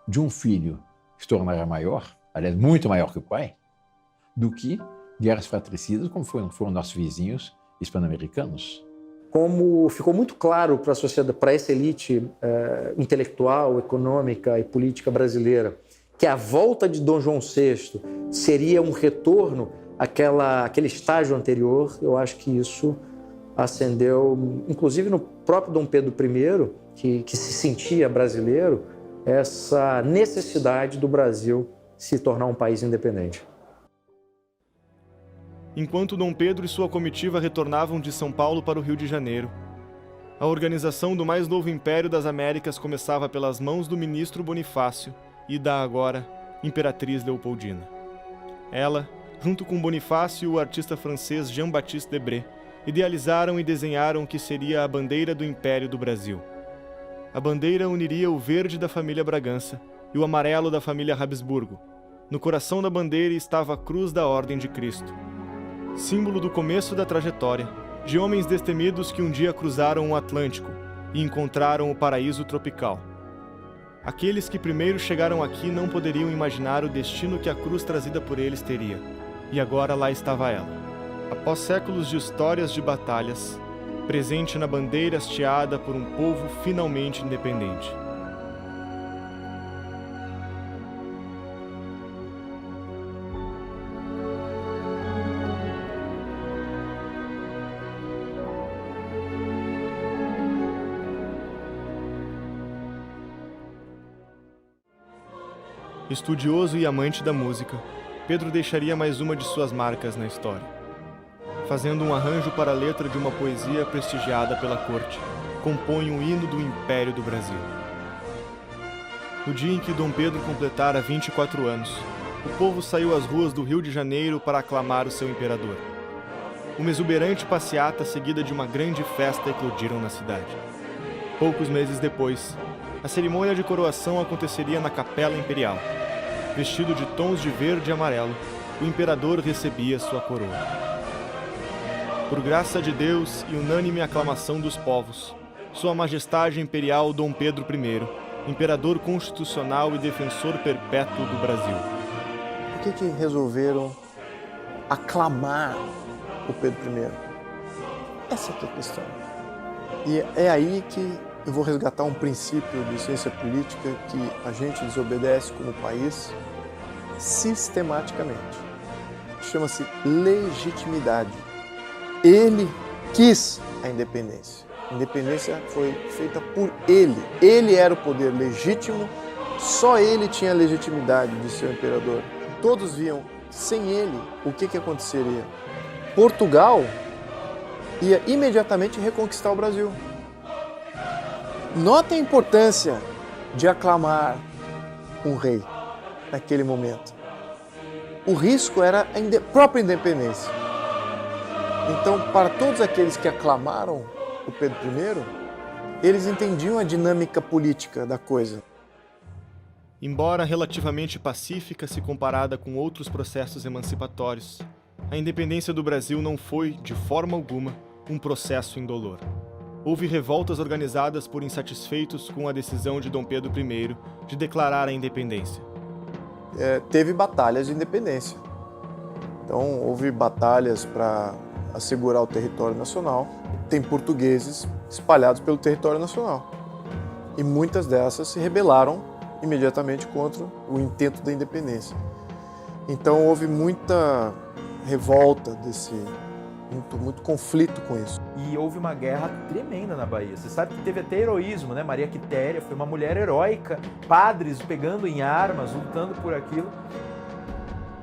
de um filho que se tornara maior, aliás, muito maior que o pai, do que guerras fratricidas como foram nossos vizinhos hispano-americanos. Como ficou muito claro para a sociedade, para essa elite intelectual, econômica e política brasileira, que a volta de Dom João VI seria um retorno àquele estágio anterior, eu acho que isso acendeu, inclusive no próprio Dom Pedro I, que se sentia brasileiro, essa necessidade do Brasil se tornar um país independente. Enquanto Dom Pedro e sua comitiva retornavam de São Paulo para o Rio de Janeiro, a organização do mais novo Império das Américas começava pelas mãos do ministro Bonifácio e da agora Imperatriz Leopoldina. Ela, junto com Bonifácio e o artista francês Jean-Baptiste Debré, idealizaram e desenharam o que seria a bandeira do Império do Brasil. A bandeira uniria o verde da família Bragança e o amarelo da família Habsburgo. No coração da bandeira estava a cruz da Ordem de Cristo, símbolo do começo da trajetória de homens destemidos que um dia cruzaram o Atlântico e encontraram o paraíso tropical. Aqueles que primeiro chegaram aqui não poderiam imaginar o destino que a cruz trazida por eles teria, e agora lá estava ela. Após séculos de histórias de batalhas, presente na bandeira hasteada por um povo finalmente independente. Estudioso e amante da música, Pedro deixaria mais uma de suas marcas na história, fazendo um arranjo para a letra de uma poesia prestigiada pela corte, compõe um hino do Império do Brasil. No dia em que Dom Pedro completara 24 anos, o povo saiu às ruas do Rio de Janeiro para aclamar o seu imperador. Uma exuberante passeata seguida de uma grande festa eclodiram na cidade. Poucos meses depois, a cerimônia de coroação aconteceria na Capela Imperial. Vestido de tons de verde e amarelo, o imperador recebia sua coroa. Por graça de Deus e unânime aclamação dos povos, Sua Majestade Imperial Dom Pedro I, imperador constitucional e defensor perpétuo do Brasil. Por que resolveram aclamar o Pedro I? Essa é a questão. E é aí que eu vou resgatar um princípio de ciência política que a gente desobedece como país sistematicamente. Chama-se legitimidade. Ele quis a independência. A independência foi feita por ele. Ele era o poder legítimo, só ele tinha a legitimidade de ser o imperador. Todos viam, sem ele, o que aconteceria? Portugal ia imediatamente reconquistar o Brasil. Notem a importância de aclamar um rei naquele momento. O risco era a própria independência. Então, para todos aqueles que aclamaram o Pedro I, eles entendiam a dinâmica política da coisa. Embora relativamente pacífica se comparada com outros processos emancipatórios, a independência do Brasil não foi, de forma alguma, um processo indolor. Houve revoltas organizadas por insatisfeitos com a decisão de Dom Pedro I de declarar a independência. Teve batalhas de independência. Então, houve batalhas para assegurar o território nacional. Tem portugueses espalhados pelo território nacional. E muitas dessas se rebelaram imediatamente contra o intento da independência. Então, houve muita revolta muito conflito com isso. E houve uma guerra tremenda na Bahia. Você sabe que teve até heroísmo, né? Maria Quitéria foi uma mulher heróica, padres pegando em armas, lutando por aquilo.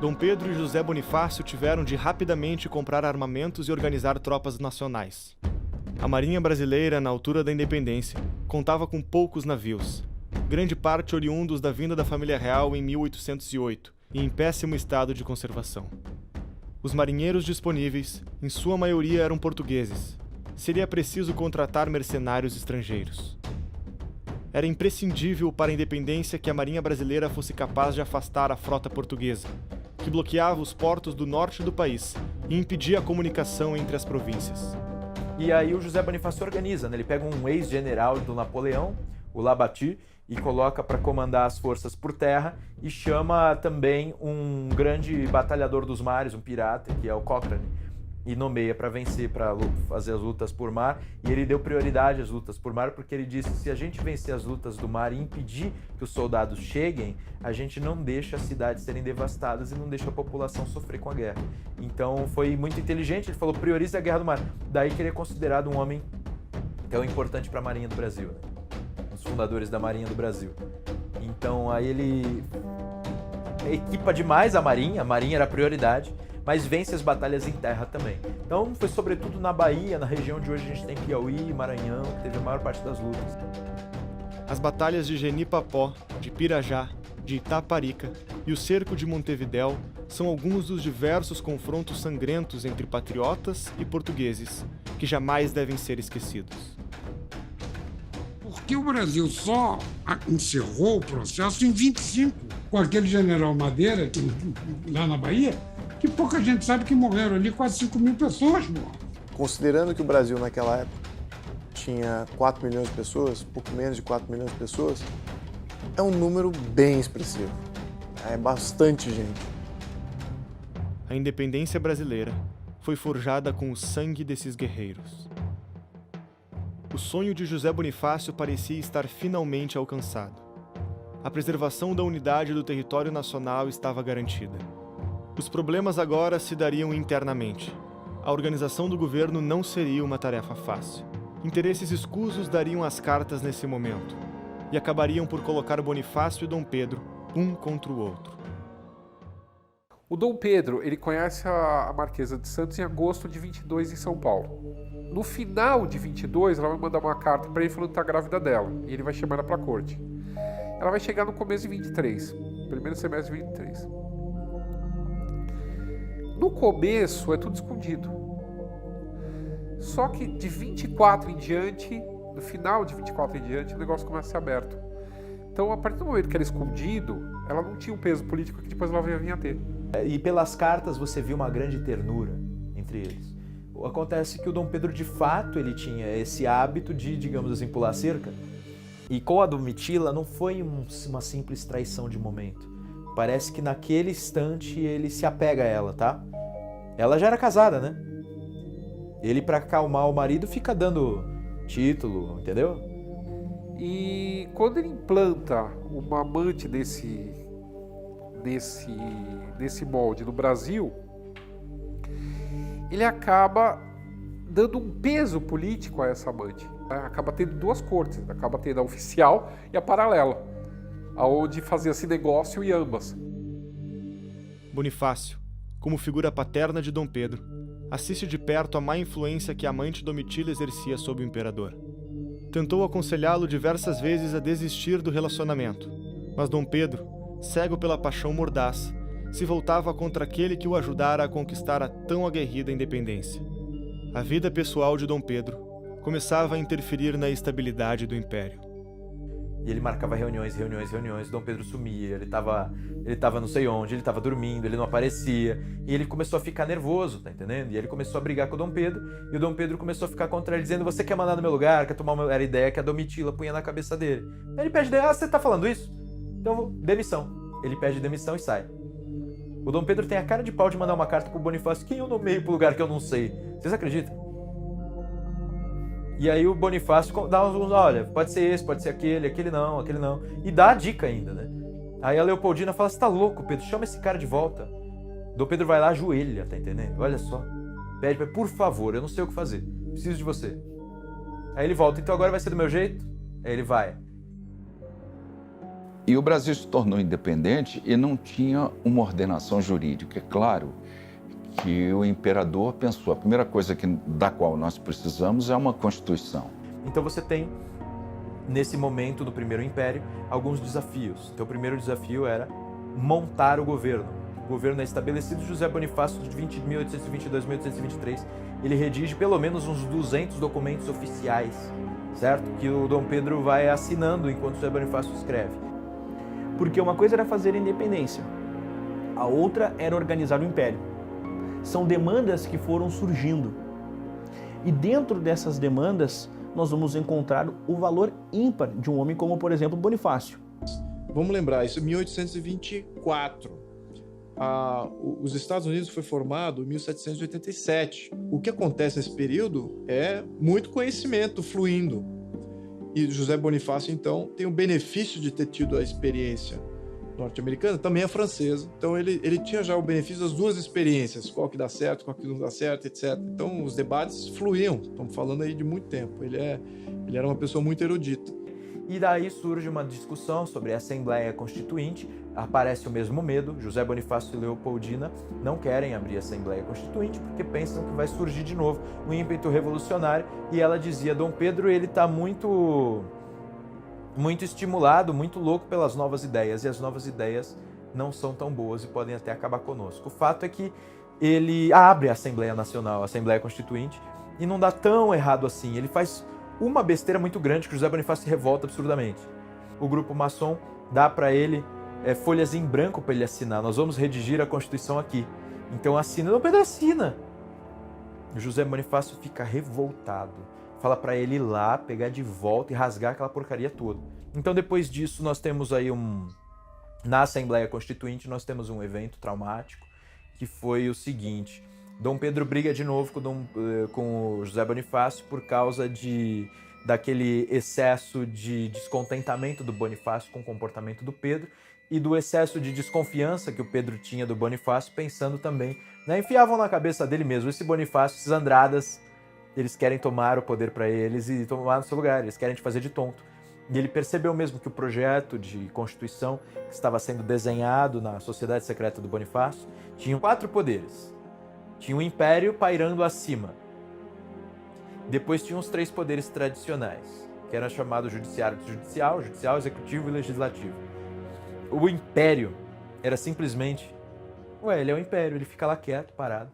Dom Pedro e José Bonifácio tiveram de rapidamente comprar armamentos e organizar tropas nacionais. A Marinha Brasileira, na altura da independência, contava com poucos navios, grande parte oriundos da vinda da família real em 1808 e em péssimo estado de conservação. Os marinheiros disponíveis, em sua maioria, eram portugueses. Seria preciso contratar mercenários estrangeiros. Era imprescindível para a independência que a Marinha Brasileira fosse capaz de afastar a frota portuguesa, que bloqueava os portos do norte do país e impedia a comunicação entre as províncias. E aí o José Bonifácio organiza, né? Ele pega um ex-general do Napoleão, o Labatut, e coloca para comandar as forças por terra e chama também um grande batalhador dos mares, um pirata, que é o Cochrane, e nomeia para vencer, para fazer as lutas por mar. E ele deu prioridade às lutas por mar porque ele disse: se a gente vencer as lutas do mar e impedir que os soldados cheguem, a gente não deixa as cidades serem devastadas e não deixa a população sofrer com a guerra. Então foi muito inteligente, ele falou: priorize a guerra do mar. Daí que ele é considerado um homem tão importante para a Marinha do Brasil, né? Os fundadores da Marinha do Brasil. Então aí ele equipa demais a Marinha era a prioridade, mas vence as batalhas em terra também. Então foi sobretudo na Bahia, na região de hoje a gente tem Piauí, Maranhão, que teve a maior parte das lutas. As batalhas de Genipapó, de Pirajá, de Itaparica e o cerco de Montevidéu são alguns dos diversos confrontos sangrentos entre patriotas e portugueses, que jamais devem ser esquecidos. Porque o Brasil só encerrou o processo em 25, com aquele general Madeira, lá na Bahia, que pouca gente sabe que morreram ali, quase 5 mil pessoas. Considerando que o Brasil naquela época tinha 4 milhões de pessoas, pouco menos de 4 milhões de pessoas, é um número bem expressivo. É bastante gente. A independência brasileira foi forjada com o sangue desses guerreiros. O sonho de José Bonifácio parecia estar finalmente alcançado. A preservação da unidade do território nacional estava garantida. Os problemas agora se dariam internamente. A organização do governo não seria uma tarefa fácil. Interesses escusos dariam as cartas nesse momento e acabariam por colocar Bonifácio e Dom Pedro um contra o outro. O Dom Pedro, ele conhece a Marquesa de Santos em agosto de 22 em São Paulo. No final de 22, ela vai mandar uma carta para ele falando que está grávida dela. E ele vai chamar ela para a corte. Ela vai chegar no começo de 23, primeiro semestre de 23. No começo é tudo escondido. Só que de 24 em diante, no final de 24 em diante, o negócio começa a ser aberto. Então, a partir do momento que era escondido, ela não tinha um peso político que depois ela ia vir a ter. E pelas cartas você viu uma grande ternura entre eles. Acontece que o Dom Pedro, de fato, ele tinha esse hábito de, digamos assim, pular cerca. E com a Domitila não foi uma simples traição de momento. Parece que naquele instante ele se apega a ela, tá? Ela já era casada, né? Ele, pra acalmar o marido, fica dando título, entendeu? E quando ele implanta uma amante desse molde no Brasil, ele acaba dando um peso político a essa amante. Acaba tendo duas cortes, acaba tendo a oficial e a paralela, aonde fazia-se negócio em ambas. Bonifácio, como figura paterna de Dom Pedro, assiste de perto a má influência que a amante Domitila exercia sobre o imperador. Tentou aconselhá-lo diversas vezes a desistir do relacionamento, mas Dom Pedro, cego pela paixão mordaz, se voltava contra aquele que o ajudara a conquistar a tão aguerrida independência. A vida pessoal de Dom Pedro começava a interferir na estabilidade do império. E ele marcava reuniões, Dom Pedro sumia, ele tava não sei onde, ele tava dormindo, ele não aparecia, e ele começou a ficar nervoso, tá entendendo? E ele começou a brigar com o Dom Pedro, e o Dom Pedro começou a ficar contra ele, dizendo: você quer mandar no meu lugar, quer tomar era a ideia que a Domitila punha na cabeça dele. Aí ele pede: você tá falando isso? Então, demissão. Ele pede demissão e sai. O Dom Pedro tem a cara de pau de mandar uma carta pro Bonifácio: quem eu nomeio pro lugar que eu não sei? Vocês acreditam? E aí o Bonifácio dá uns: olha, pode ser esse, pode ser aquele não. E dá a dica ainda, né? Aí a Leopoldina fala: você tá louco, Pedro? Chama esse cara de volta. Dom Pedro vai lá, ajoelha, tá entendendo? Olha só. Pede: por favor, eu não sei o que fazer. Preciso de você. Aí ele volta: então agora vai ser do meu jeito? Aí ele vai. E o Brasil se tornou independente e não tinha uma ordenação jurídica. É claro que o imperador pensou: a primeira coisa da qual nós precisamos é uma Constituição. Então você tem, nesse momento do Primeiro Império, alguns desafios. Então o primeiro desafio era montar o governo. O governo é estabelecido. José Bonifácio, de 1822 a 1823, ele redige pelo menos uns 200 documentos oficiais, certo? Que o Dom Pedro vai assinando enquanto José Bonifácio escreve. Porque uma coisa era fazer a independência, a outra era organizar o império. São demandas que foram surgindo. E dentro dessas demandas, nós vamos encontrar o valor ímpar de um homem como, por exemplo, Bonifácio. Vamos lembrar, isso é 1824. Os Estados Unidos foi formado em 1787. O que acontece nesse período é muito conhecimento fluindo. E José Bonifácio, então, tem o benefício de ter tido a experiência norte-americana, também a francesa. Então, ele tinha já o benefício das duas experiências, qual que dá certo, qual que não dá certo, etc. Então, os debates fluíam. Estamos falando aí de muito tempo. Ele era uma pessoa muito erudita. E daí surge uma discussão sobre a Assembleia Constituinte. Aparece o mesmo medo. José Bonifácio e Leopoldina não querem abrir a Assembleia Constituinte porque pensam que vai surgir de novo um ímpeto revolucionário. E ela dizia: Dom Pedro, ele está muito estimulado, muito louco pelas novas ideias. E as novas ideias não são tão boas e podem até acabar conosco. O fato é que ele abre a Assembleia Nacional, a Assembleia Constituinte, e não dá tão errado assim. Ele faz uma besteira muito grande que José Bonifácio se revolta absurdamente. O grupo maçom dá para ele folhas em branco para ele assinar. Nós vamos redigir a Constituição aqui. Então assina. Dom Pedro assina. José Bonifácio fica revoltado. Fala para ele ir lá, pegar de volta e rasgar aquela porcaria toda. Então depois disso nós temos aí na Assembleia Constituinte nós temos um evento traumático que foi o seguinte: Dom Pedro briga de novo com o José Bonifácio por causa daquele excesso de descontentamento do Bonifácio com o comportamento do Pedro e do excesso de desconfiança que o Pedro tinha do Bonifácio, pensando também, né, enfiavam na cabeça dele mesmo: esse Bonifácio, esses Andradas, eles querem tomar o poder para eles e tomar no seu lugar, eles querem te fazer de tonto. E ele percebeu mesmo que o projeto de Constituição que estava sendo desenhado na Sociedade Secreta do Bonifácio tinha 4 poderes. Tinha o Império pairando acima. Depois tinha os 3 poderes tradicionais, que era chamado Judicial, Executivo e Legislativo. O Império era simplesmente... ele é o Império, ele fica lá quieto, parado,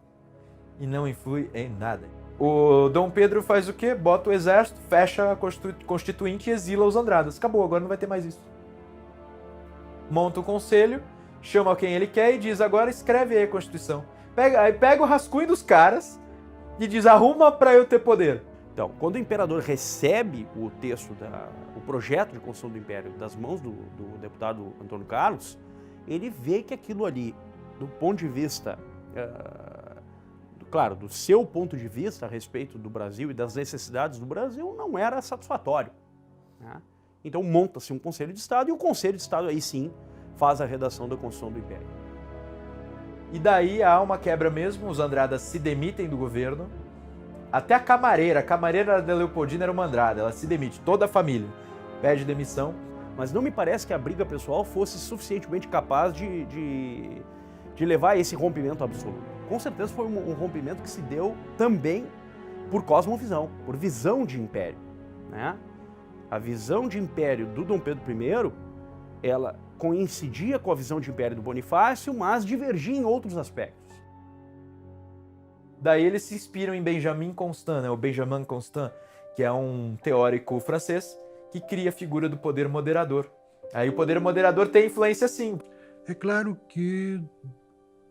e não influi em nada. O Dom Pedro faz o quê? Bota o exército, fecha a Constituinte e exila os Andradas. Acabou, agora não vai ter mais isso. Monta o conselho chama quem ele quer e diz, agora escreve aí a Constituição. Aí pega o rascunho dos caras e diz, arruma para eu ter poder. Então, quando o imperador recebe o texto, o projeto de construção do império das mãos do deputado Antônio Carlos, ele vê que aquilo ali, do ponto de vista, claro, do seu ponto de vista a respeito do Brasil e das necessidades do Brasil, não era satisfatório, né? Então monta-se um Conselho de Estado e o Conselho de Estado aí sim faz a redação da Constituição do Império. E daí há uma quebra mesmo, os Andradas se demitem do governo, até a camareira da Leopoldina era uma Andrada, ela se demite, toda a família pede demissão. Mas não me parece que a briga pessoal fosse suficientemente capaz de levar a esse rompimento absoluto. Com certeza foi um rompimento que se deu também por cosmovisão, por visão de império, né? A visão de império do Dom Pedro I, ela coincidia com a visão de império do Bonifácio, mas divergia em outros aspectos. Daí eles se inspiram em Benjamin Constant, né? O Benjamin Constant, que é um teórico francês, que cria a figura do poder moderador. Aí o poder moderador tem influência sim. É claro que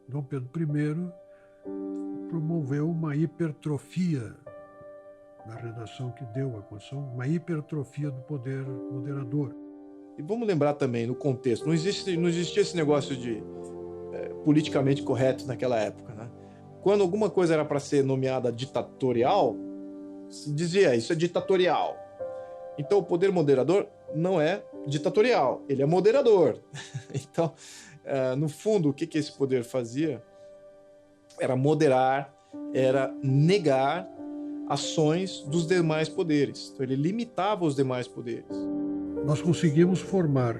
Dom Pedro I promoveu uma hipertrofia na redação que deu à Constituição, uma hipertrofia do poder moderador. E vamos lembrar também, no contexto, não existia esse negócio de politicamente correto naquela época, né? Quando alguma coisa era para ser nomeada ditatorial, se dizia, isso é ditatorial. Então, o poder moderador não é ditatorial, ele é moderador. Então, no fundo, o que esse poder fazia era moderar, era negar ações dos demais poderes. Então, ele limitava os demais poderes. Nós conseguimos formar,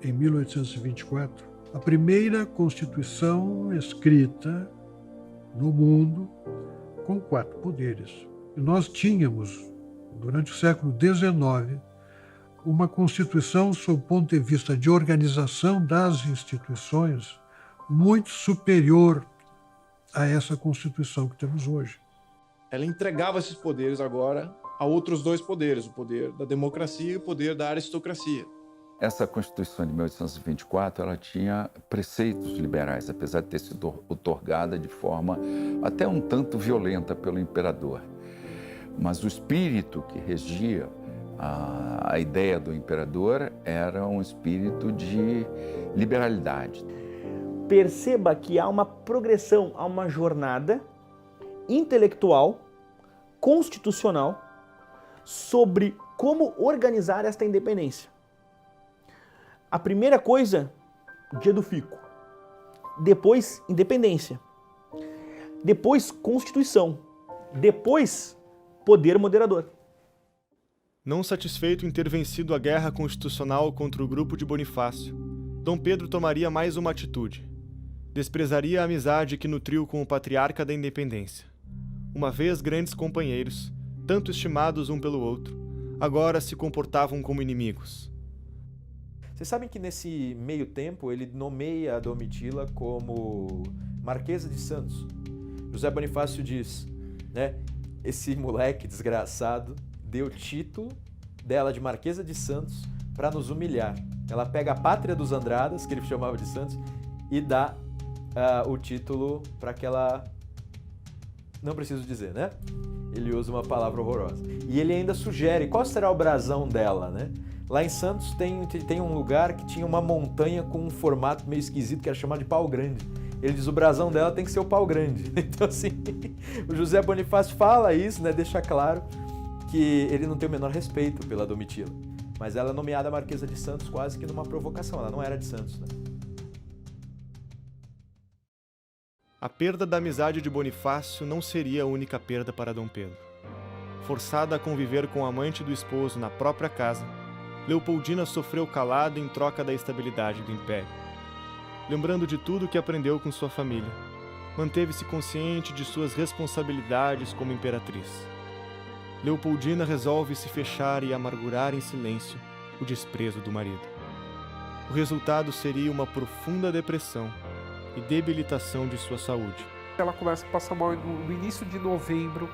em 1824, a primeira Constituição escrita no mundo com 4 poderes. E nós tínhamos, durante o século XIX, uma Constituição, sob o ponto de vista de organização das instituições, muito superior a essa Constituição que temos hoje. Ela entregava esses poderes agora a outros 2 poderes, o poder da democracia e o poder da aristocracia. Essa Constituição de 1824, ela tinha preceitos liberais, apesar de ter sido outorgada de forma até um tanto violenta pelo imperador. Mas o espírito que regia a ideia do imperador era um espírito de liberalidade. Perceba que há uma progressão, há uma jornada intelectual, constitucional, sobre como organizar esta independência. A primeira coisa, dia do fico. Depois, independência. Depois, Constituição. Depois, poder moderador. Não satisfeito em ter vencido a guerra constitucional contra o grupo de Bonifácio, Dom Pedro tomaria mais uma atitude. Desprezaria a amizade que nutriu com o patriarca da independência. Uma vez grandes companheiros, tanto estimados um pelo outro, agora se comportavam como inimigos. Vocês sabem que nesse meio tempo ele nomeia a Domitila como Marquesa de Santos. José Bonifácio diz, né, esse moleque desgraçado deu título dela de Marquesa de Santos para nos humilhar. Ela pega a pátria dos Andradas, que ele chamava de Santos, e dá o título para aquela... Não preciso dizer, né? Ele usa uma palavra horrorosa. E ele ainda sugere qual será o brasão dela, né? Lá em Santos tem um lugar que tinha uma montanha com um formato meio esquisito que era chamado de pau grande. Ele diz o brasão dela tem que ser o pau grande. Então assim, o José Bonifácio fala isso, né? Deixa claro que ele não tem o menor respeito pela Domitila. Mas ela é nomeada Marquesa de Santos quase que numa provocação. Ela não era de Santos, né? A perda da amizade de Bonifácio não seria a única perda para Dom Pedro. Forçada a conviver com o amante do esposo na própria casa, Leopoldina sofreu calada em troca da estabilidade do império. Lembrando de tudo que aprendeu com sua família, manteve-se consciente de suas responsabilidades como imperatriz. Leopoldina resolve se fechar e amargurar em silêncio o desprezo do marido. O resultado seria uma profunda depressão e debilitação de sua saúde. Ela começa a passar mal no início de novembro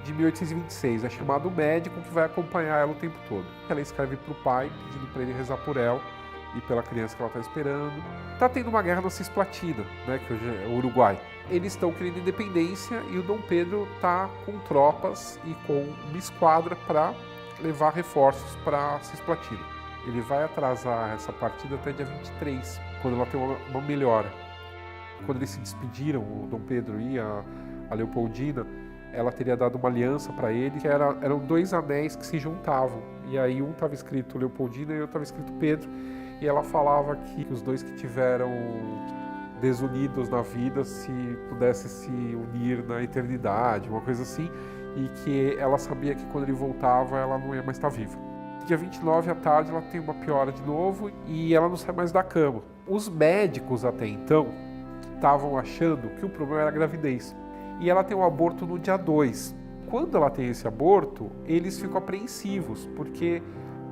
de 1826. É chamado o médico que vai acompanhar ela o tempo todo. Ela escreve para o pai, pedindo para ele rezar por ela, e pela criança que ela está esperando. Está tendo uma guerra na Cisplatina, né, que hoje é o Uruguai. Eles estão querendo independência e o Dom Pedro está com tropas e com uma esquadra para levar reforços para a Cisplatina. Ele vai atrasar essa partida até dia 23, quando ela tem uma melhora. Quando eles se despediram, o Dom Pedro e a Leopoldina, ela teria dado uma aliança para ele, que eram 2 anéis que se juntavam. E aí um estava escrito Leopoldina e o outro estava escrito Pedro. E ela falava que os dois que tiveram desunidos na vida se pudessem se unir na eternidade, uma coisa assim. E que ela sabia que quando ele voltava, ela não ia mais estar viva. Dia 29 à tarde ela tem uma piora de novo e ela não sai mais da cama. Os médicos até então estavam achando que o problema era a gravidez. E ela tem um aborto no dia 2. Quando ela tem esse aborto, eles ficam apreensivos, porque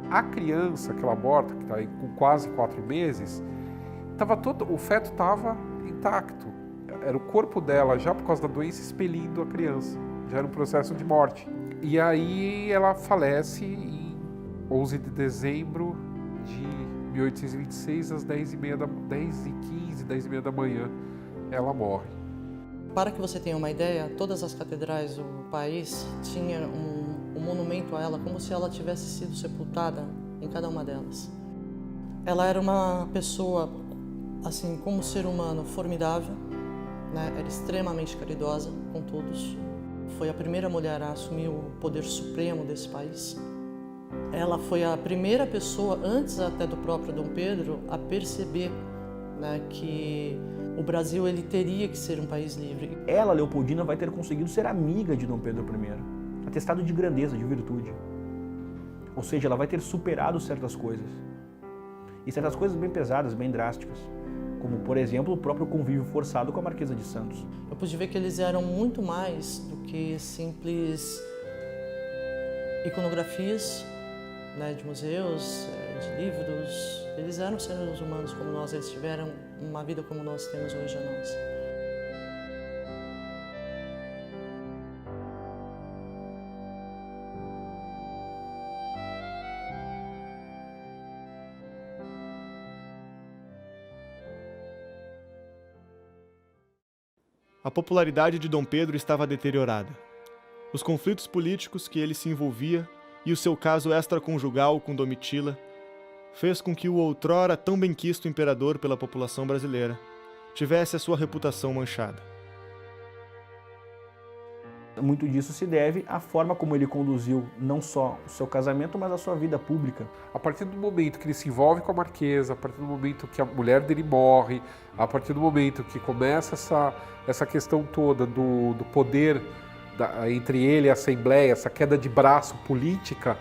a criança que ela aborta, que está com quase 4 meses, o feto estava intacto. Era o corpo dela, já por causa da doença, expelindo a criança. Já era um processo de morte. E aí ela falece em 11 de dezembro de 1826, às 10h15 da manhã, ela morre. Para que você tenha uma ideia, todas as catedrais do país tinham um monumento a ela, como se ela tivesse sido sepultada em cada uma delas. Ela era uma pessoa, assim, como ser humano, formidável, né? Era extremamente caridosa com todos. Foi a primeira mulher a assumir o poder supremo desse país. Ela foi a primeira pessoa, antes até do próprio Dom Pedro, a perceber, né, que o Brasil ele teria que ser um país livre. Ela, Leopoldina, vai ter conseguido ser amiga de Dom Pedro I, atestado de grandeza, de virtude. Ou seja, ela vai ter superado certas coisas. E certas coisas bem pesadas, bem drásticas. Como, por exemplo, o próprio convívio forçado com a Marquesa de Santos. Eu pude ver que eles eram muito mais do que simples iconografias, né, de museus, de livros. Eles eram seres humanos como nós, eles tiveram uma vida como nós temos hoje a nós. A popularidade de Dom Pedro estava deteriorada. Os conflitos políticos que ele se envolvia e o seu caso extraconjugal com Domitila fez com que o outrora tão benquisto imperador pela população brasileira tivesse a sua reputação manchada. Muito disso se deve à forma como ele conduziu não só o seu casamento, mas a sua vida pública. A partir do momento que ele se envolve com a Marquesa, a partir do momento que a mulher dele morre, a partir do momento que começa essa questão toda do poder entre ele e a Assembleia, essa queda de braço política,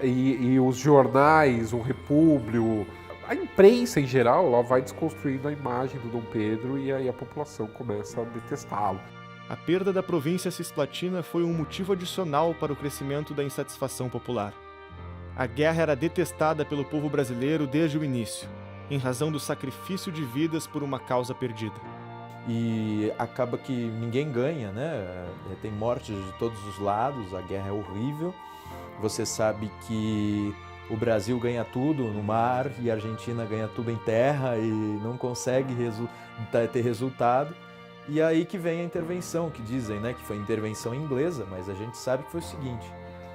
e os jornais, o Repúblio, a imprensa em geral, ela vai desconstruindo a imagem do Dom Pedro e aí a população começa a detestá-lo. A perda da província cisplatina foi um motivo adicional para o crescimento da insatisfação popular. A guerra era detestada pelo povo brasileiro desde o início, em razão do sacrifício de vidas por uma causa perdida. E acaba que ninguém ganha, né? Tem mortes de todos os lados, a guerra é horrível. Você sabe que o Brasil ganha tudo no mar e a Argentina ganha tudo em terra e não consegue ter resultado. E aí que vem a intervenção, que dizem, né, que foi intervenção inglesa, mas a gente sabe que foi o seguinte: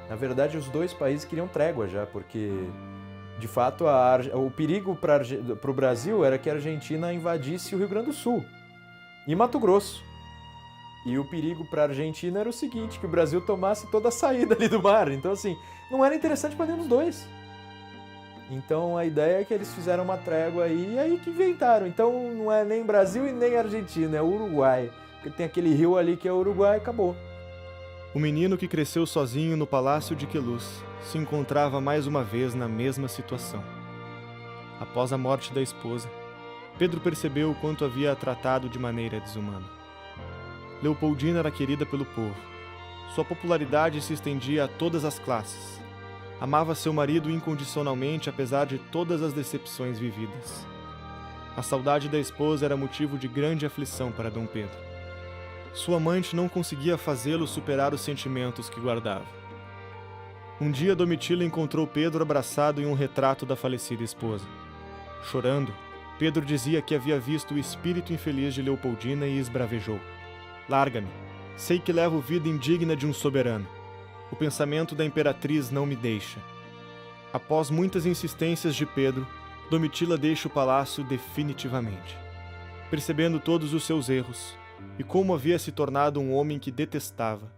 na verdade os dois países queriam trégua já, porque de fato o perigo para o Brasil era que a Argentina invadisse o Rio Grande do Sul e Mato Grosso. E o perigo para a Argentina era o seguinte, que o Brasil tomasse toda a saída ali do mar. Então, assim, não era interessante para nenhum dos dois. Então, a ideia é que eles fizeram uma trégua aí, e aí que inventaram. Então, não é nem Brasil e nem Argentina, é Uruguai. Porque tem aquele rio ali que é Uruguai e acabou. O menino que cresceu sozinho no Palácio de Queluz se encontrava mais uma vez na mesma situação. Após a morte da esposa, Pedro percebeu o quanto havia a tratado de maneira desumana. Leopoldina era querida pelo povo. Sua popularidade se estendia a todas as classes. Amava seu marido incondicionalmente, apesar de todas as decepções vividas. A saudade da esposa era motivo de grande aflição para Dom Pedro. Sua amante não conseguia fazê-lo superar os sentimentos que guardava. Um dia, Domitila encontrou Pedro abraçado em um retrato da falecida esposa. Chorando, Pedro dizia que havia visto o espírito infeliz de Leopoldina e esbravejou: "Larga-me, sei que levo vida indigna de um soberano. O pensamento da imperatriz não me deixa." Após muitas insistências de Pedro, Domitila deixa o palácio definitivamente. Percebendo todos os seus erros e como havia se tornado um homem que detestava,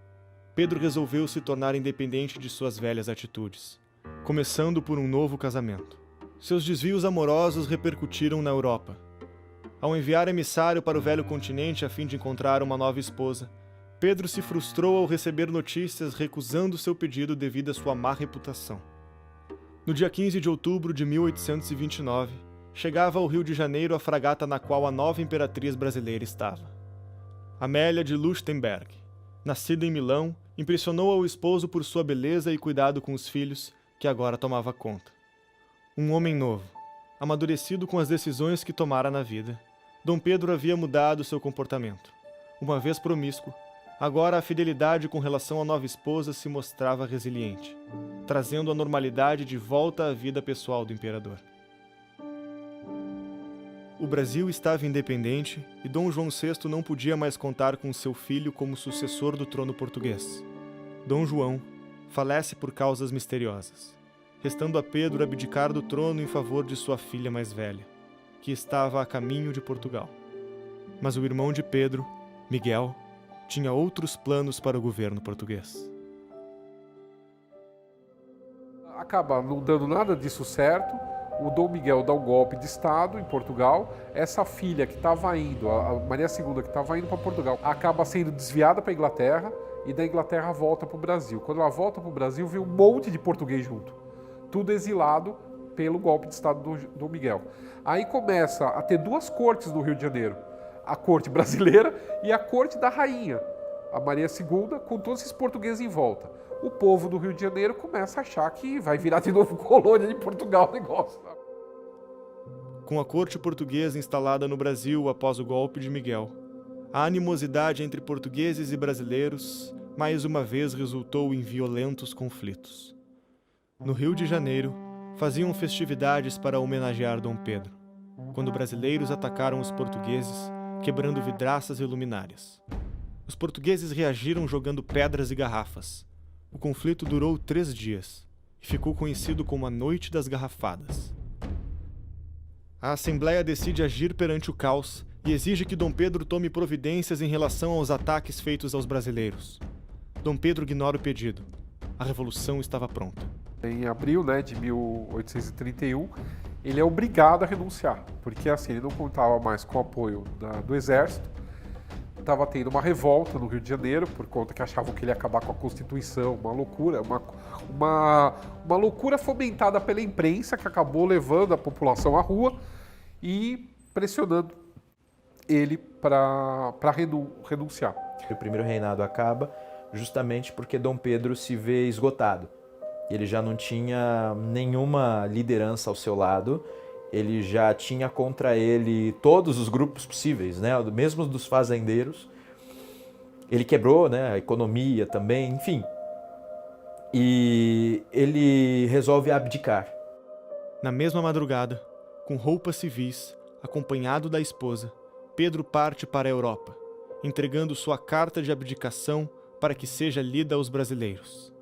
Pedro resolveu se tornar independente de suas velhas atitudes, começando por um novo casamento. Seus desvios amorosos repercutiram na Europa. Ao enviar emissário para o velho continente a fim de encontrar uma nova esposa, Pedro se frustrou ao receber notícias recusando seu pedido devido à sua má reputação. No dia 15 de outubro de 1829, chegava ao Rio de Janeiro a fragata na qual a nova imperatriz brasileira estava. Amélia de Leuchtenberg, nascida em Milão, impressionou ao esposo por sua beleza e cuidado com os filhos, que agora tomava conta. Um homem novo, amadurecido com as decisões que tomara na vida, Dom Pedro havia mudado seu comportamento. Uma vez promíscuo, agora a fidelidade com relação à nova esposa se mostrava resiliente, trazendo a normalidade de volta à vida pessoal do imperador. O Brasil estava independente e Dom João VI não podia mais contar com seu filho como sucessor do trono português. Dom João falece por causas misteriosas, restando a Pedro abdicar do trono em favor de sua filha mais velha, que estava a caminho de Portugal. Mas o irmão de Pedro, Miguel, tinha outros planos para o governo português. Acaba não dando nada disso certo. O Dom Miguel dá um golpe de Estado em Portugal. Essa filha que estava indo, a Maria II, que estava indo para Portugal, acaba sendo desviada para a Inglaterra e da Inglaterra volta para o Brasil. Quando ela volta para o Brasil, vem um monte de português junto. Tudo exilado pelo golpe de Estado do Dom Miguel. Aí começa a ter duas cortes no Rio de Janeiro. A corte brasileira e a corte da rainha, a Maria II, com todos esses portugueses em volta. O povo do Rio de Janeiro começa a achar que vai virar de novo colônia de Portugal o negócio. Com a corte portuguesa instalada no Brasil após o golpe de Miguel, a animosidade entre portugueses e brasileiros mais uma vez resultou em violentos conflitos. No Rio de Janeiro, faziam festividades para homenagear Dom Pedro, quando brasileiros atacaram os portugueses, quebrando vidraças e luminárias. Os portugueses reagiram jogando pedras e garrafas. O conflito durou 3 dias e ficou conhecido como a Noite das Garrafadas. A Assembleia decide agir perante o caos e exige que Dom Pedro tome providências em relação aos ataques feitos aos brasileiros. Dom Pedro ignora o pedido. A revolução estava pronta. Em abril, de 1831, ele é obrigado a renunciar, porque assim, ele não contava mais com o apoio do exército. Estava tendo uma revolta no Rio de Janeiro, por conta que achavam que ele ia acabar com a Constituição, uma loucura, uma loucura fomentada pela imprensa, que acabou levando a população à rua e pressionando ele para renunciar. O primeiro reinado acaba justamente porque Dom Pedro se vê esgotado. Ele já não tinha nenhuma liderança ao seu lado, ele já tinha contra ele todos os grupos possíveis, mesmo dos fazendeiros. Ele quebrou, a economia também, enfim. E ele resolve abdicar. Na mesma madrugada, com roupas civis, acompanhado da esposa, Pedro parte para a Europa, entregando sua carta de abdicação para que seja lida aos brasileiros.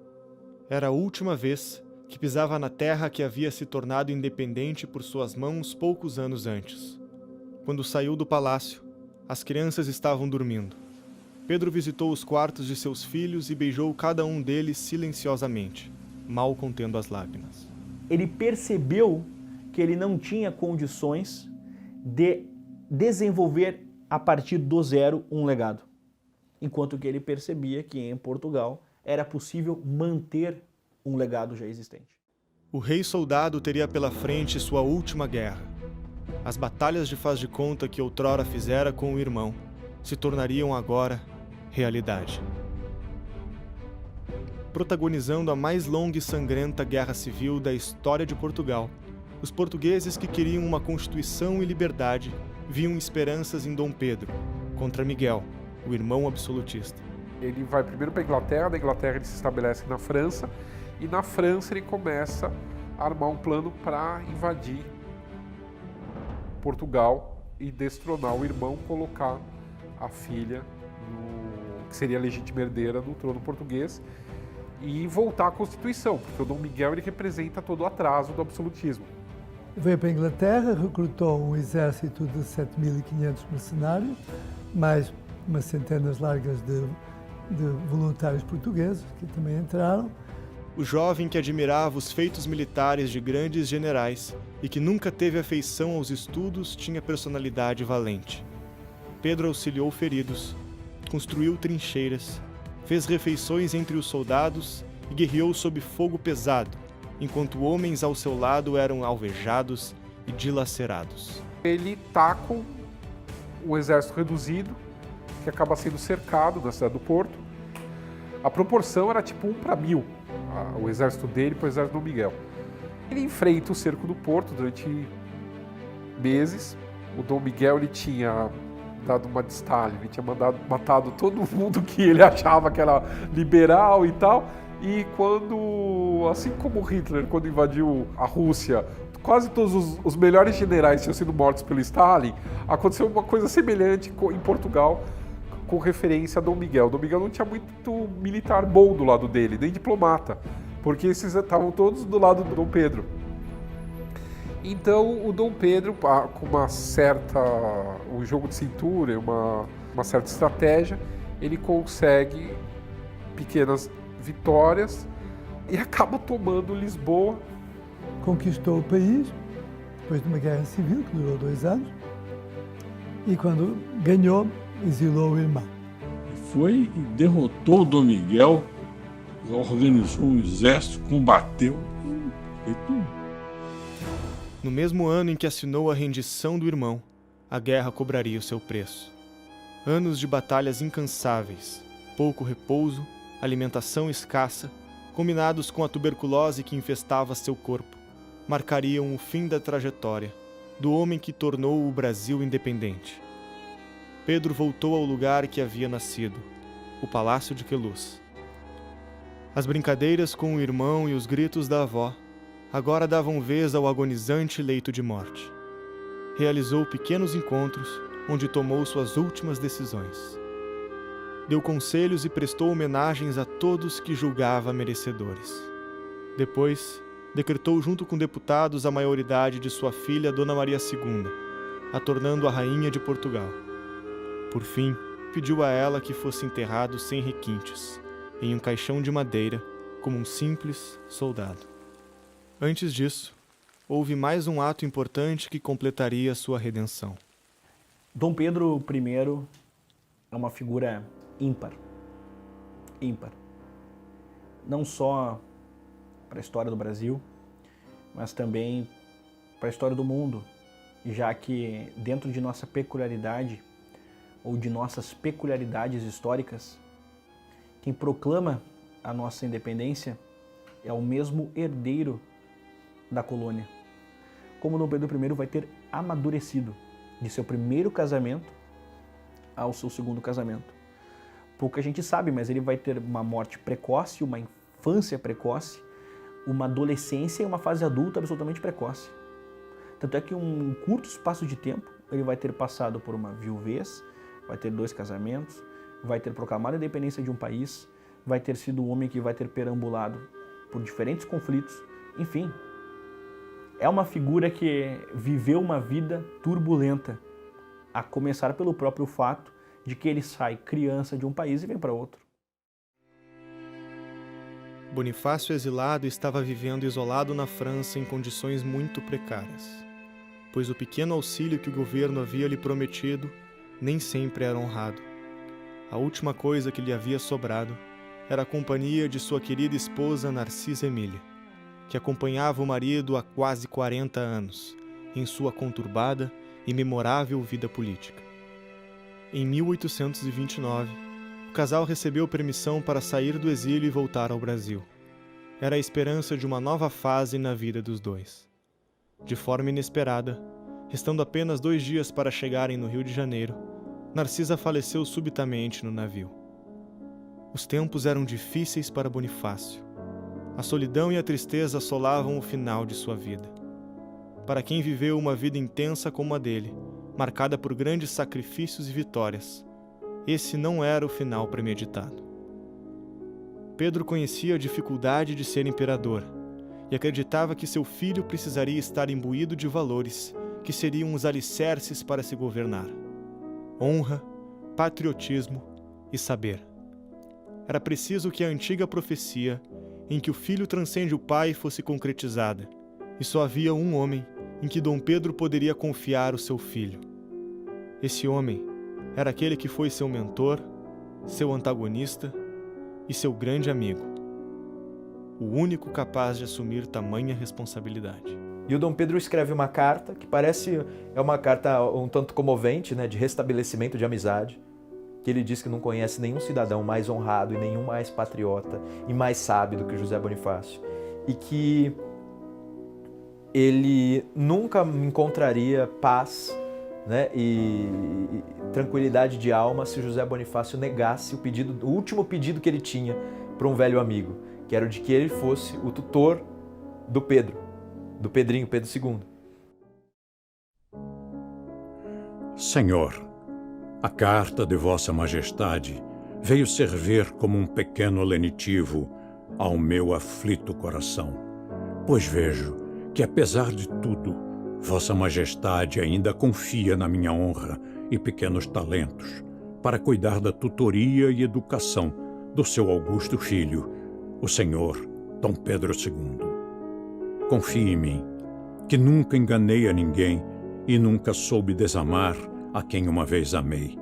Era a última vez que pisava na terra que havia se tornado independente por suas mãos poucos anos antes. Quando saiu do palácio, as crianças estavam dormindo. Pedro visitou os quartos de seus filhos e beijou cada um deles silenciosamente, mal contendo as lágrimas. Ele percebeu que ele não tinha condições de desenvolver a partir do zero um legado, enquanto que ele percebia que em Portugal era possível manter um legado já existente. O rei soldado teria pela frente sua última guerra. As batalhas de faz de conta que outrora fizera com o irmão se tornariam agora realidade. Protagonizando a mais longa e sangrenta guerra civil da história de Portugal, os portugueses que queriam uma constituição e liberdade viam esperanças em Dom Pedro, contra Miguel, o irmão absolutista. Ele vai primeiro para a Inglaterra, da Inglaterra ele se estabelece na França, e na França ele começa a armar um plano para invadir Portugal e destronar o irmão, colocar a filha, que seria a legítima herdeira, no trono português e voltar à Constituição, porque o Dom Miguel ele representa todo o atraso do absolutismo. Veio para a Inglaterra, recrutou um exército de 7.500 mercenários, mais umas centenas largas de voluntários portugueses que também entraram. O jovem que admirava os feitos militares de grandes generais e que nunca teve afeição aos estudos tinha personalidade valente. Pedro auxiliou feridos, construiu trincheiras, fez refeições entre os soldados e guerreou sob fogo pesado, enquanto homens ao seu lado eram alvejados e dilacerados. Ele está com um exército reduzido, que acaba sendo cercado na cidade do Porto. A proporção era tipo 1:1000, o exército dele para o exército do Dom Miguel. Ele enfrenta o cerco do Porto durante meses. O Dom Miguel ele tinha dado uma de Stalin, ele tinha matado todo mundo que ele achava que era liberal e tal. E quando, assim como Hitler, quando invadiu a Rússia, quase todos os melhores generais tinham sido mortos pelo Stalin, aconteceu uma coisa semelhante em Portugal, com referência a Dom Miguel. Dom Miguel não tinha muito militar bom do lado dele, nem diplomata, porque esses estavam todos do lado do Dom Pedro. Então o Dom Pedro, com um jogo de cintura, uma certa estratégia, ele consegue pequenas vitórias e acaba tomando Lisboa. Conquistou o país, depois de uma guerra civil que durou 2 anos, e quando ganhou, exilou o irmão. Foi e derrotou o Dom Miguel, organizou um exército, combateu e fez tudo. No mesmo ano em que assinou a rendição do irmão, a guerra cobraria o seu preço. Anos de batalhas incansáveis, pouco repouso, alimentação escassa, combinados com a tuberculose que infestava seu corpo, marcariam o fim da trajetória do homem que tornou o Brasil independente. Pedro voltou ao lugar que havia nascido, o Palácio de Queluz. As brincadeiras com o irmão e os gritos da avó agora davam vez ao agonizante leito de morte. Realizou pequenos encontros onde tomou suas últimas decisões. Deu conselhos e prestou homenagens a todos que julgava merecedores. Depois, decretou junto com deputados a maioridade de sua filha Dona Maria II, a tornando a rainha de Portugal. Por fim, pediu a ela que fosse enterrado sem requintes, em um caixão de madeira, como um simples soldado. Antes disso, houve mais um ato importante que completaria sua redenção. Dom Pedro I é uma figura ímpar. Ímpar. Não só para a história do Brasil, mas também para a história do mundo, já que dentro de nossa peculiaridade, ou de nossas peculiaridades históricas, quem proclama a nossa independência é o mesmo herdeiro da colônia. Como Dom Pedro I vai ter amadurecido de seu primeiro casamento ao seu segundo casamento. Pouca gente sabe, mas ele vai ter uma morte precoce, uma infância precoce, uma adolescência e uma fase adulta absolutamente precoce. Tanto é que em um curto espaço de tempo, ele vai ter passado por uma viuvez, vai ter 2 casamentos, vai ter proclamado a independência de um país, vai ter sido um homem que vai ter perambulado por diferentes conflitos, enfim. É uma figura que viveu uma vida turbulenta, a começar pelo próprio fato de que ele sai criança de um país e vem para outro. Bonifácio exilado estava vivendo isolado na França em condições muito precárias, pois o pequeno auxílio que o governo havia lhe prometido nem sempre era honrado. A última coisa que lhe havia sobrado era a companhia de sua querida esposa Narcisa Emília, que acompanhava o marido há quase 40 anos, em sua conturbada e memorável vida política. Em 1829, o casal recebeu permissão para sair do exílio e voltar ao Brasil. Era a esperança de uma nova fase na vida dos dois. De forma inesperada, restando apenas 2 dias para chegarem no Rio de Janeiro, Narcisa faleceu subitamente no navio. Os tempos eram difíceis para Bonifácio. A solidão e a tristeza assolavam o final de sua vida. para quem viveu uma vida intensa como a dele, marcada por grandes sacrifícios e vitórias, esse não era o final premeditado. Pedro conhecia a dificuldade de ser imperador e acreditava que seu filho precisaria estar imbuído de valores que seriam os alicerces para se governar: honra, patriotismo e saber. Era preciso que a antiga profecia, em que o filho transcende o pai, fosse concretizada, e só havia um homem em que Dom Pedro poderia confiar o seu filho. Esse homem era aquele que foi seu mentor, seu antagonista e seu grande amigo, o único capaz de assumir tamanha responsabilidade. E o Dom Pedro escreve uma carta que parece uma carta um tanto comovente, né, de restabelecimento de amizade, que ele diz que não conhece nenhum cidadão mais honrado e nenhum mais patriota e mais sábio do que José Bonifácio, e que ele nunca encontraria paz, né, e tranquilidade de alma se José Bonifácio negasse o último pedido que ele tinha para um velho amigo, que era o de que ele fosse o tutor do Pedro, do Pedrinho, Pedro II. Senhor, a carta de Vossa Majestade veio servir como um pequeno lenitivo ao meu aflito coração, pois vejo que, apesar de tudo, Vossa Majestade ainda confia na minha honra e pequenos talentos para cuidar da tutoria e educação do seu augusto filho, o Senhor Dom Pedro II. Confie em mim, que nunca enganei a ninguém e nunca soube desamar a quem uma vez amei.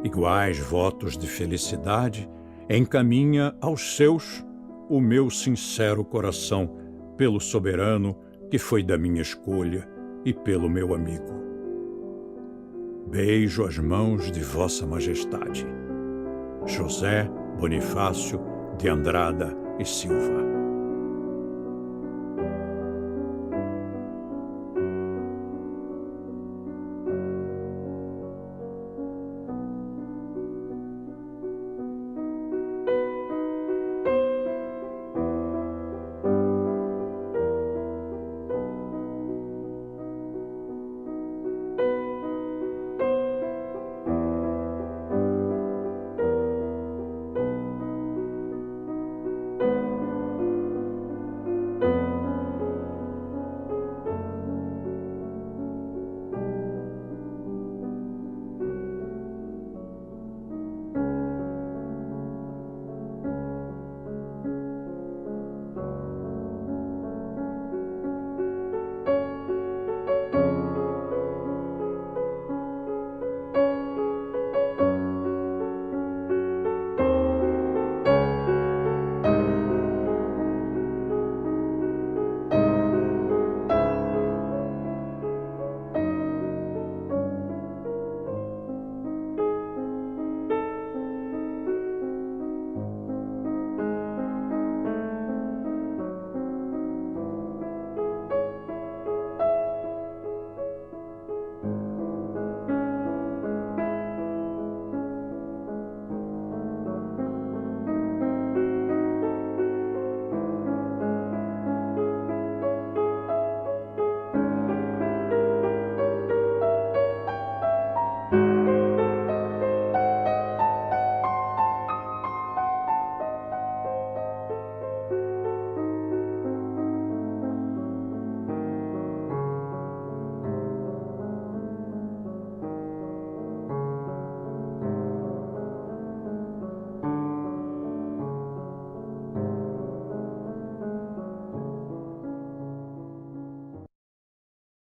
Iguais votos de felicidade encaminha aos seus o meu sincero coração pelo soberano que foi da minha escolha e pelo meu amigo. Beijo as mãos de Vossa Majestade. José Bonifácio de Andrada e Silva.